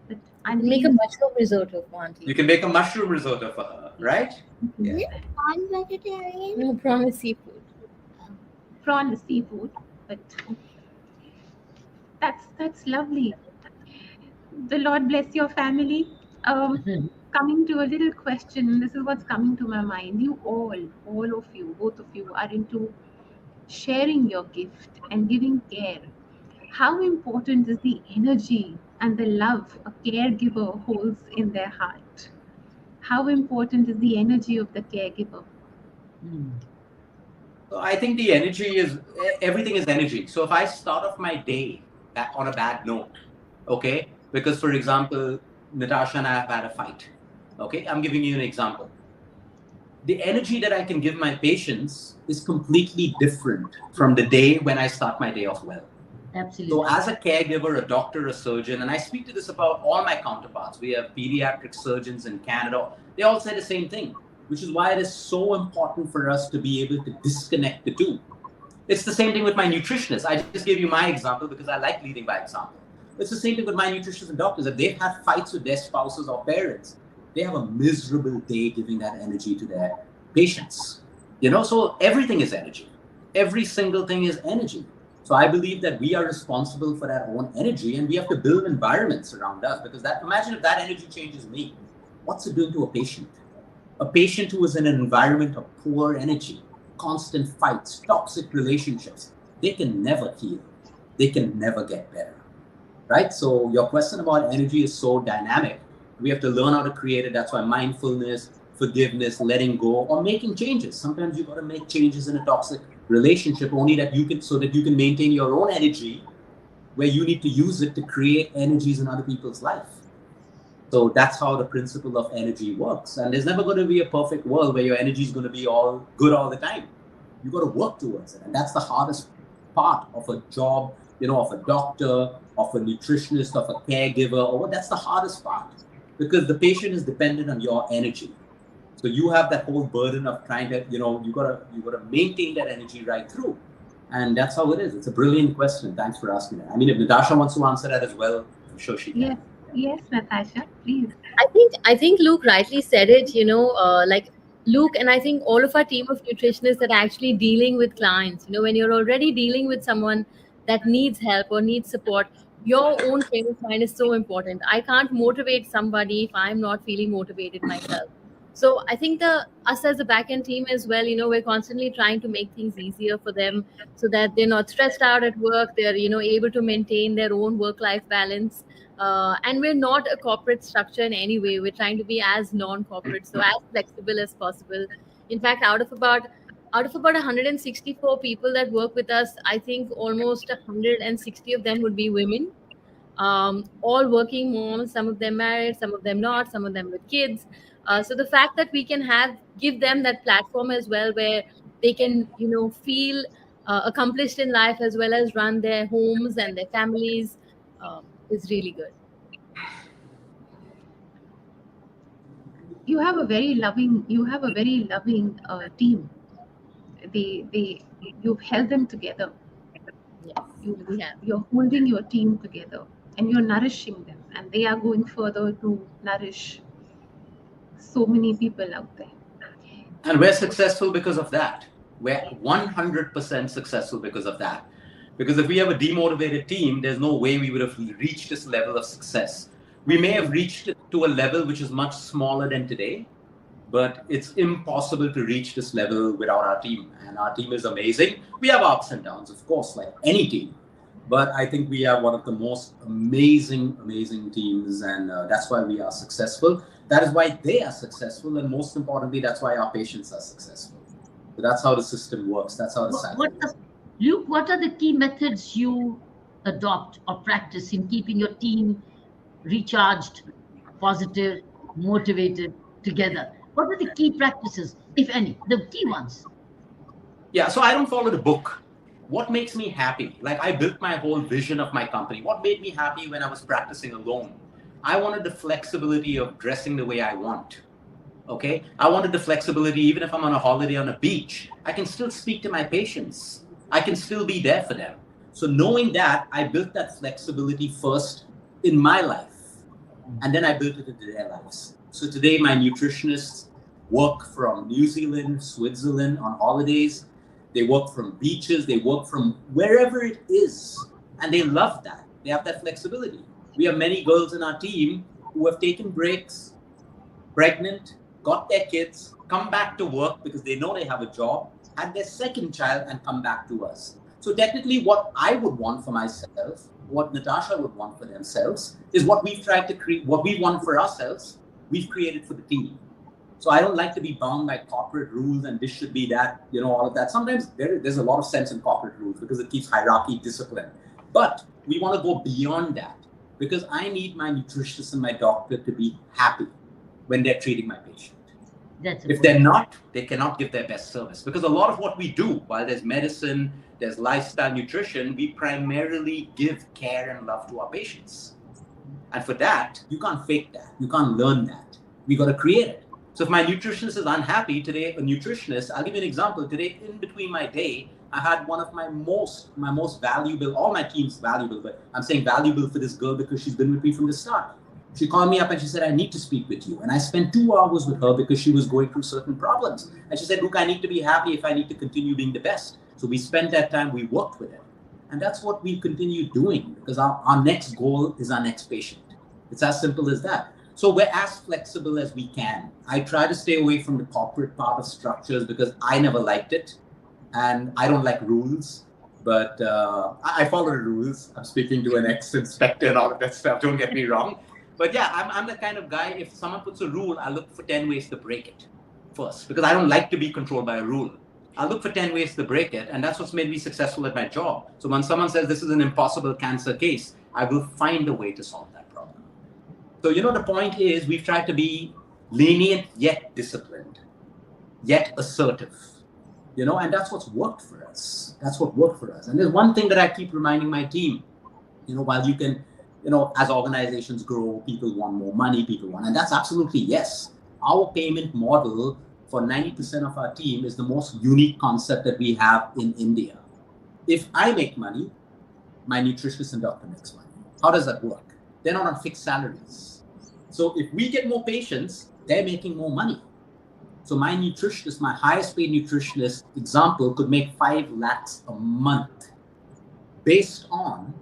But Auntie Make a is mushroom risotto for auntie. you can make a mushroom risotto for her, right? Is it corn vegetarian? No, prawn is seafood. prawn is seafood, but that's lovely. The Lord bless your family. Coming to a little question, this is what's coming to my mind. You all of you, both of you are into sharing your gift and giving care. How important is the energy and the love a caregiver holds in their heart? How important is the energy of the caregiver? So I think the energy is everything is energy. So if I start off my day on a bad note, okay, because for example, Natasha and I have had a fight. Okay, I'm giving you an example. The energy that I can give my patients is completely different from the day when I start my day off well. Absolutely. So as a caregiver, a doctor, a surgeon, and I speak to this about all my counterparts. We have pediatric surgeons in Canada. They all say the same thing, which is why it is so important for us to be able to disconnect the two. It's the same thing with my nutritionists. I just gave you my example because I like leading by example. It's the same thing with my nutritionists and doctors. If they've had fights with their spouses or parents, they have a miserable day giving that energy to their patients. So everything is energy. Every single thing is energy. So I believe that we are responsible for our own energy, and we have to build environments around us, because imagine if that energy changes me, what's it doing to a patient? A patient who is in an environment of poor energy, constant fights, toxic relationships, they can never heal. They can never get better, right? So your question about energy is so dynamic. We have to learn how to create it. That's why mindfulness, forgiveness, letting go, or making changes. Sometimes you've got to make changes in a toxic relationship so that you can maintain your own energy, where you need to use it to create energies in other people's life. So that's how the principle of energy works. And there's never going to be a perfect world where your energy is going to be all good all the time. You've got to work towards it. And that's the hardest part of a job, of a doctor, of a nutritionist, of a caregiver, that's the hardest part, because the patient is dependent on your energy. So you have that whole burden of trying to, you gotta maintain that energy right through. And that's how it is. It's a brilliant question. Thanks for asking that. I mean, if Natasha wants to answer that as well, I'm sure she can. Yes, Natasha, please. I think Luke rightly said it, like Luke and I think all of our team of nutritionists that are actually dealing with clients, when you're already dealing with someone that needs help or needs support, your own frame of mind is so important. I can't motivate somebody if I'm not feeling motivated myself. So I think us as a back-end team as well, we're constantly trying to make things easier for them so that they're not stressed out at work. They're, able to maintain their own work-life balance. And we're not a corporate structure in any way. We're trying to be as non-corporate, so as flexible as possible. In fact, out of about 164 people that work with us, I think almost 160 of them would be women. All working moms, some of them married, some of them not, some of them with kids. So the fact that we can give them that platform as well, where they can, feel accomplished in life as well as run their homes and their families, is really good. You have a very loving team. You've held them together. Yes, we have. You're holding your team together and you're nourishing them. and they are going further to nourish so many people out there. And we're successful because of that. We're 100% successful because of that. Because if we have a demotivated team, there's no way we would have reached this level of success. We may have reached it to a level which is much smaller than today, but it's impossible to reach this level without our team. And our team is amazing. We have ups and downs, of course, like any team. But I think we are one of the most amazing teams, and that's why we are successful. That is why they are successful, and most importantly, that's why our patients are successful. So that's how the system works. That's how the cycle works. Luke, what are the key methods you adopt or practice in keeping your team recharged, positive, motivated, together? What are the key practices, if any, the key ones? Yeah, so I don't follow the book. What makes me happy? Like, I built my whole vision of my company. What made me happy when I was practicing alone? I wanted the flexibility of dressing the way I want. Okay? I wanted the flexibility, even if I'm on a holiday on a beach, I can still speak to my patients. I can still be there for them. So knowing that, I built that flexibility first in my life, and then I built it into their lives. So today, my nutritionists work from New Zealand, Switzerland on holidays. They work from beaches. They work from wherever it is. And they love that. They have that flexibility. We have many girls in our team who have taken breaks, pregnant, got their kids, come back to work because they know they have a job, had their second child, and come back to us. So technically, what I would want for myself, what Natasha would want for themselves, is what we've tried to create, what we want for ourselves, we've created for the team. So I don't like to be bound by corporate rules and this should be that, all of that. Sometimes there's a lot of sense in corporate rules because it keeps hierarchy, discipline. But we want to go beyond that because I need my nutritionist and my doctor to be happy when they're treating my patient. If they're not, they cannot give their best service. Because a lot of what we do, while there's medicine, there's lifestyle nutrition, we primarily give care and love to our patients. And for that, you can't fake that. You can't learn that. We got to create it. So if my nutritionist is unhappy today, a nutritionist, I'll give you an example. Today, in between my day, I had one of my most valuable, all my team's valuable, but I'm saying valuable for this girl because she's been with me from the start. She called me up and she said, I need to speak with you. And I spent 2 hours with her because she was going through certain problems. And she said, look, I need to be happy if I need to continue being the best. So we spent that time, we worked with her. And that's what we continue doing because our next goal is our next patient. It's as simple as that. So we're as flexible as we can. I try to stay away from the corporate part of structures because I never liked it. And I don't like rules. But I follow the rules. I'm speaking to an ex-inspector and all of that stuff. Don't get me wrong. But yeah, I'm the kind of guy, if someone puts a rule, I look for 10 ways to break it first. Because I don't like to be controlled by a rule. I look for 10 ways to break it. And that's what's made me successful at my job. So when someone says this is an impossible cancer case, I will find a way to solve that problem. So, the point is we've tried to be lenient yet disciplined, yet assertive, and that's what's worked for us. That's what worked for us. And there's one thing that I keep reminding my team, while you can, as organizations grow, people want more money, and that's absolutely yes. Our payment model for 90% of our team is the most unique concept that we have in India. If I make money, my nutritionist and doctor makes money. How does that work? They're not on fixed salaries. So if we get more patients, they're making more money. So my nutritionist, my highest paid nutritionist example could make 5 lakhs a month based on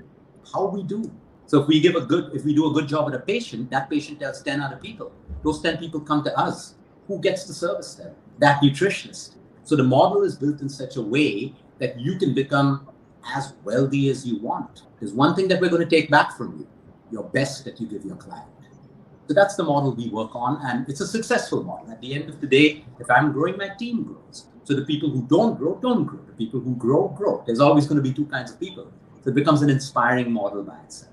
how we do. So if we do a good job with a patient, that patient tells 10 other people. Those 10 people come to us. Who gets to service them? That nutritionist. So the model is built in such a way that you can become as wealthy as you want. There's one thing that we're going to take back from you, your best that you give your client. So that's the model we work on, and it's a successful model. At the end of the day, if I'm growing, my team grows. So the people who don't grow, don't grow. The people who grow, grow. There's always going to be 2 kinds of people. So it becomes an inspiring model by itself.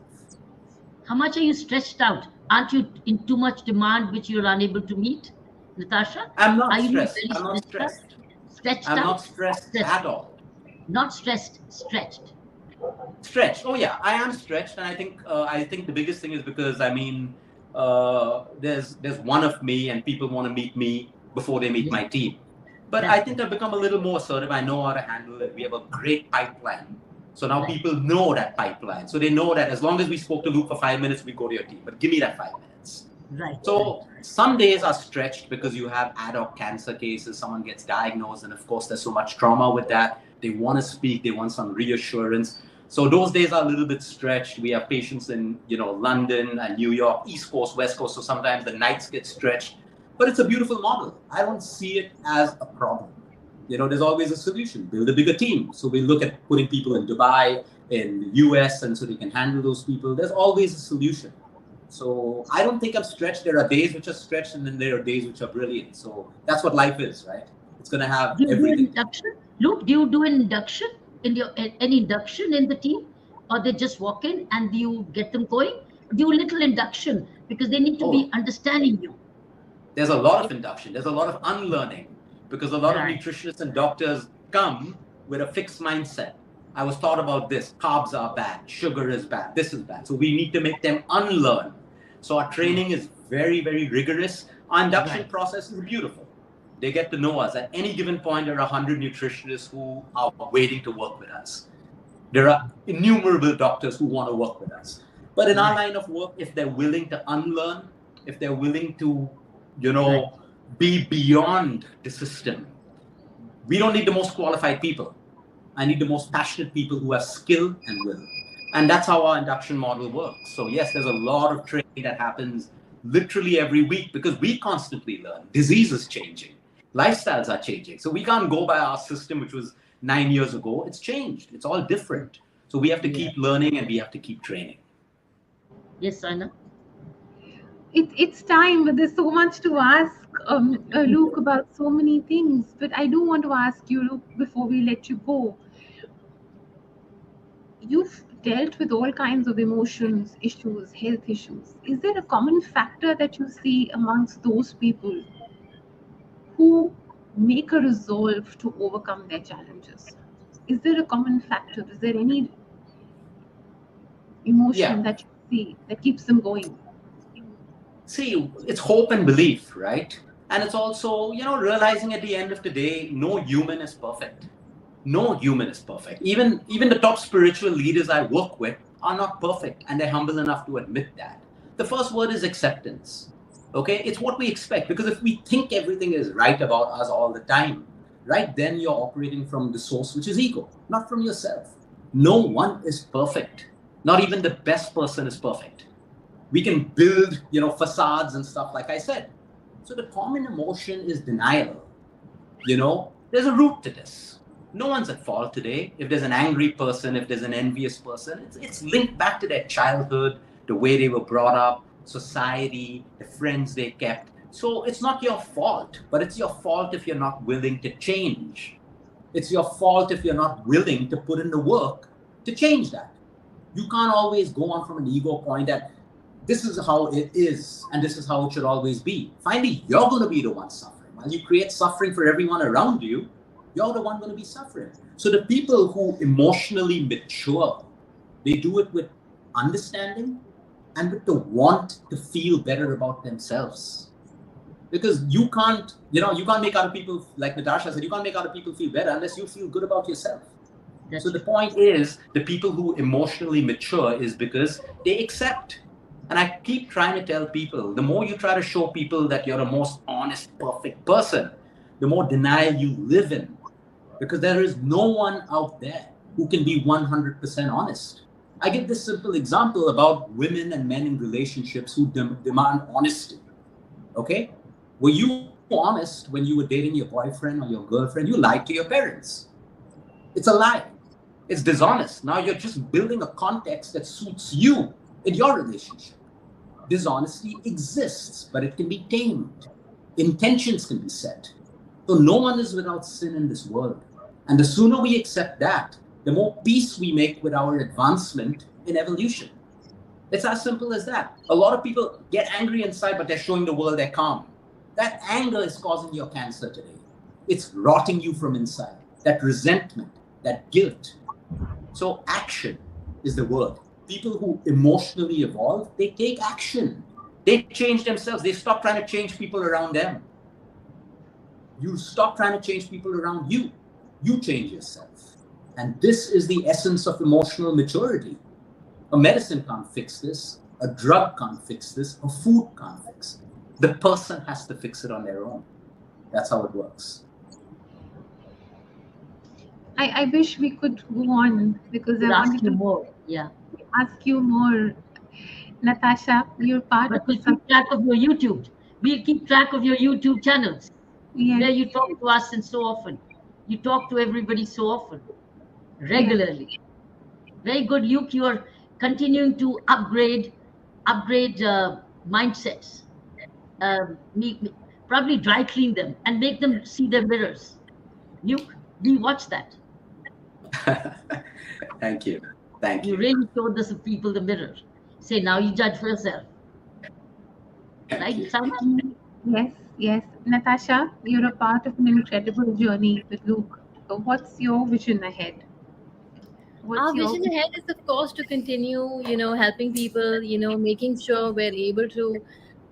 How much are you stretched out? Aren't you in too much demand which you're unable to meet, Natasha? I'm not stressed. I'm not stressed. Stretched I'm out? not stressed at all. Not stressed, stretched. Stretched. Oh yeah, I am stretched, and I think the biggest thing is because there's one of me, and people want to meet me before they meet my team. But I think I've become a little more assertive. I know how to handle it. We have a great pipeline. So now Right. people know that pipeline. So they know that as long as we spoke to Luke for 5 minutes, we go to your team. But give me that 5 minutes. Right. So some days are stretched because you have ad hoc cancer cases, someone gets diagnosed, and of course there's so much trauma with that. They want to speak, they want some reassurance. So those days are a little bit stretched. We have patients in, London and New York, East Coast, West Coast. So sometimes the nights get stretched. But it's a beautiful model. I don't see it as a problem. There's always a solution. Build a bigger team. So we look at putting people in Dubai, in the US, and so they can handle those people. There's always a solution. So I don't think I'm stretched. There are days which are stretched, and then there are days which are brilliant. So that's what life is, right? It's going to have Do you do everything. induction? Luke, do you do an induction any induction in the team, or they just walk in and do you get them going? Do a little induction because they need to be understanding you. There's a lot of induction. There's a lot of unlearning because a lot Right. of nutritionists and doctors come with a fixed mindset. I was taught about this. Carbs are bad. Sugar is bad. This is bad. So we need to make them unlearn. So our training is very, very rigorous. Our induction Right. process is beautiful. They get to know us. At any given point, there are 100 nutritionists who are waiting to work with us. There are innumerable doctors who want to work with us. But in our line of work, if they're willing to unlearn, if they're willing to, be beyond the system, we don't need the most qualified people. I need the most passionate people who have skill and will. And that's how our induction model works. So yes, there's a lot of training that happens literally every week because we constantly learn. Disease is changing. Lifestyles are changing. So we can't go by our system, which was 9 years ago. It's changed. It's all different. So we have to keep learning and we have to keep training. Yes, Saina. It's time, but there's so much to ask Luke about so many things. But I do want to ask you, Luke, before we let you go. You've dealt with all kinds of emotions, issues, health issues. Is there a common factor that you see amongst those people who make a resolve to overcome their challenges? Is there a common factor? Is there any emotion that you see that keeps them going? See, it's hope and belief, right? And it's also, realizing at the end of the day, no human is perfect. No human is perfect. Even the top spiritual leaders I work with are not perfect, and they're humble enough to admit that. The first word is acceptance. Okay? It's what we expect, because if we think everything is right about us all the time, right, then you're operating from the source, which is ego, not from yourself. No one is perfect. Not even the best person is perfect. We can build, facades and stuff, like I said. So the common emotion is denial. There's a root to this. No one's at fault today. If there's an angry person, if there's an envious person, it's linked back to their childhood, the way they were brought up, society, the friends they kept. So it's not your fault, but it's your fault if you're not willing to change. It's your fault if you're not willing to put in the work to change that. You can't always go on from an ego point that this is how it is and this is how it should always be. Finally, you're going to be the one suffering. While you create suffering for everyone around you, you're the one going to be suffering. So the people who emotionally mature, they do it with understanding and with the want to feel better about themselves. Because you can't make other people, like Natasha said, you can't make other people feel better unless you feel good about yourself. So the point is, the people who emotionally mature is because they accept. And I keep trying to tell people, the more you try to show people that you're the most honest, perfect person, the more denial you live in. Because there is no one out there who can be 100% honest. I give this simple example about women and men in relationships who demand honesty. Okay? Were you honest when you were dating your boyfriend or your girlfriend? You lied to your parents. It's a lie. It's dishonest. Now you're just building a context that suits you in your relationship. Dishonesty exists, but it can be tamed. Intentions can be set. So no one is without sin in this world. And the sooner we accept that, the more peace we make with our advancement in evolution. It's as simple as that. A lot of people get angry inside, but they're showing the world they're calm. That anger is causing your cancer today. It's rotting you from inside. That resentment, that guilt. So action is the word. People who emotionally evolve, they take action. They change themselves. They stop trying to change people around them. You stop trying to change people around you. You change yourself. And this is the essence of emotional maturity. A medicine can't fix this. A drug can't fix this. A food can't fix it. The person has to fix it on their own. That's how it works. I wish we could go on because I We'll ask wanted you to more. Yeah. ask you more. Natasha, you're part But of we'll keep track of your YouTube. We'll keep track of your YouTube channels where yes, you talk to us and so often. You talk to everybody so often, regularly. Very good, Luke. You are continuing to upgrade mindsets. Probably dry clean them and make them see their mirrors. Luke, we watch that. Thank you. Thank You you. really showed the people the mirror. Say, now you judge for yourself. Thank Right, you. Sana? yes. Natasha, you're a part of an incredible journey with Luke. What's your vision ahead? Our vision ahead is, of course, to continue, helping people, making sure we're able to.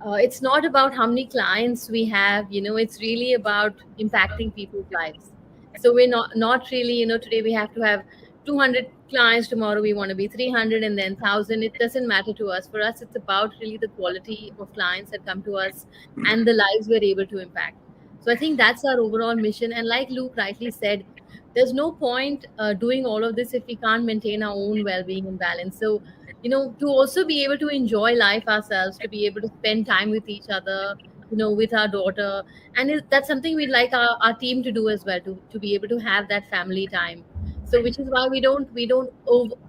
It's not about how many clients we have, it's really about impacting people's lives. So we're not really, today we have to have 200 clients, tomorrow we want to be 300 and then 1,000. It doesn't matter to us. For us, it's about really the quality of clients that come to us and the lives we're able to impact. So I think that's our overall mission. And like Luke rightly said, there's no point doing all of this if we can't maintain our own well-being and balance. So to also be able to enjoy life ourselves, to be able to spend time with each other, with our daughter, and that's something we'd like our team to do as well, to be able to have that family time. So which is why we don't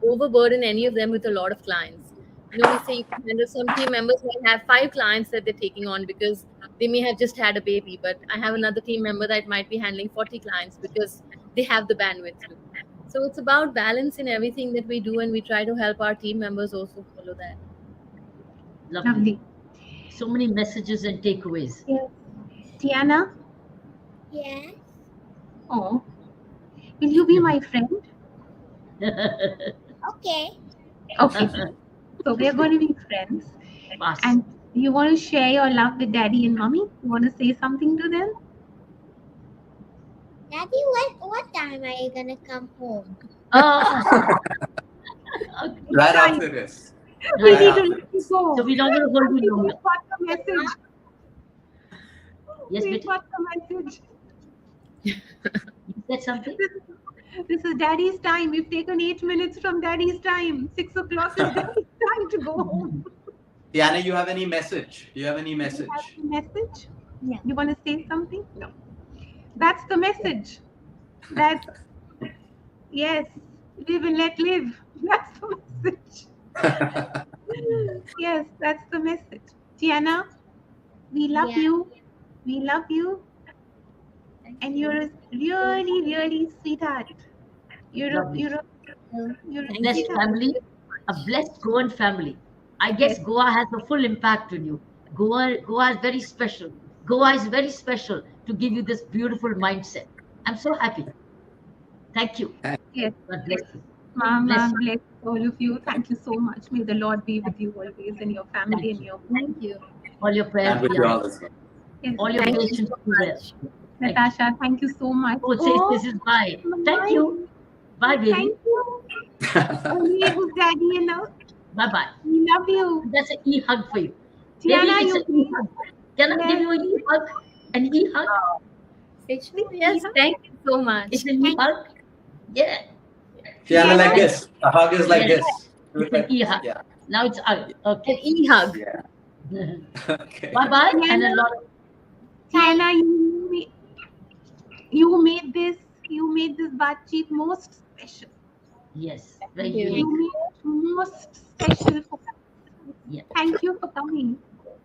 overburden any of them with a lot of clients. We say some team members might have 5 clients that they're taking on because they may have just had a baby, but I have another team member that might be handling 40 clients because they have the bandwidth to. So it's about balance in everything that we do, and we try to help our team members also follow that. Lovely. So many messages and takeaways. Yes. Tiana? Yes. Oh, will you be my friend? Okay. Okay. So we're going to be friends. Awesome. And you want to share your love with Daddy and Mommy? You want to say something to them? Daddy, what time are you gonna come home? Right after this. We Right need to after let you this. go. So we're not going to hold you longer. We've got the message. Yes, We've Betty? got the message. You said something? This is Daddy's time. We've taken 8 minutes from Daddy's time. 6 o'clock is Daddy's time to go home. Tiana, you have any message? You have any message? You have a message? No. You want to say something? No. That's the message. That's, yes, live and let live. That's the message. Yes, that's the message. Tiana, we love Yeah. you. We love you. And you're a really, really sweetheart. You're Lovely. a Blessed sweetheart. family, a blessed Goan family. I guess Goa has a full impact on you. Goa is very special. Goa is very special to give you this beautiful mindset. I'm so happy. Thank you. Yes. God bless you. Mama, bless all of you. Thank you so much. May the Lord be with you always and your family and your home. Thank you. All your prayers And with be you all answered. as well. Yes. All your Thank you patience so be there. much. Natasha, thank you so much. Oh, say this is bye. Thank you. Bye, baby. Thank you. Only it was Daddy and now. Bye-bye. We love you. That's an e-hug for you. Tiana, Baby, it's you an e-hug. Can I give you an e-hug? An e-hug? Yes, thank you so much. It's an e-hug? Yeah. Tiana, like this. A hug is like Yes. this. Do it It's an like- e-hug. Yeah. Now it's hug. An Okay. e-hug. Yeah. Okay. Bye-bye. And a lot of Tiana, you made this Baatcheet most special. yes. Very Thank you. unique. You made it most special for us. Yeah. Thank you for coming.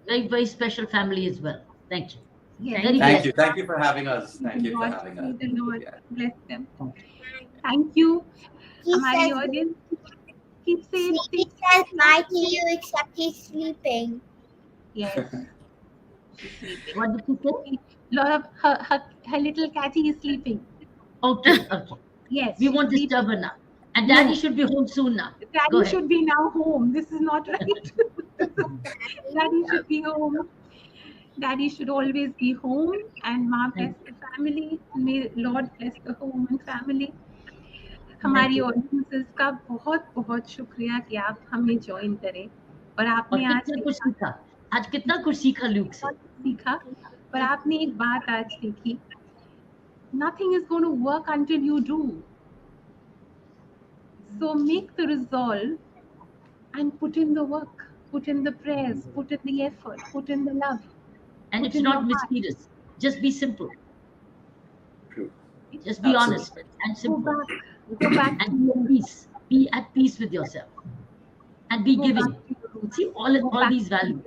Very, very special family as well. Thank you. Yes. Very Thank blessed. you. Thank you for having us. Thank you for Lord, having may us. the Lord Yeah. bless them. Thank you. He Amari says, audience, keep safe. he says bye to you except he's sleeping. Yes. She's sleeping. What did you say? Lot of her little catty is sleeping. Okay. Okay. Yes. We she's won't sleeping. disturb her now. And Daddy should be home soon now. Go Daddy ahead. should be now home. This is not right. Daddy should be home. Daddy should always be home. And Ma bless the family. May Lord bless the home and family. हमारी you. Audiences का बहुत बहुत शुक्रिया कि आप हमें join करें और और आपने आज कितना कुछ सीखा, आज कितना कुछ सीखा ल्यूक से। सीखा। पर आपने एक बात आज देखी, nothing is going to work until you do. So make the resolve and put in the work, put in the prayers, put in the effort, put in the love. And put it's in not your heart. mysterious. Just be simple. True. Just be Absolutely. honest and Go simple. back And be at peace. Be at peace with yourself. And be go giving. back to your roots. See, Go all back these to values.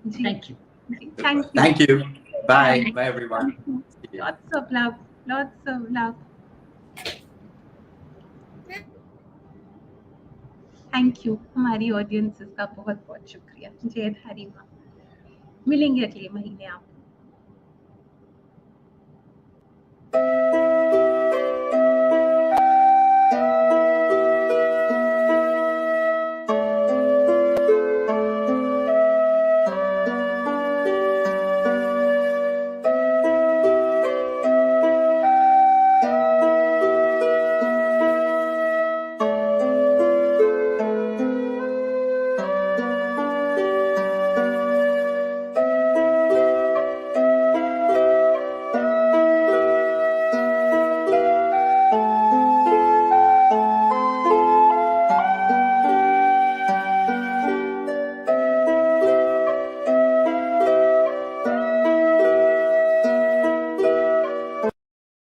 Ji. Thank you. Ji. Thank you. Thank you. Bye. Thank Bye, everyone. you. See you. Lots of love. Lots of love. Thank you. हमारी audiences का बहुत बहुत शुक्रिया। जय धारी माँ। मिलेंगे अगले महीने आप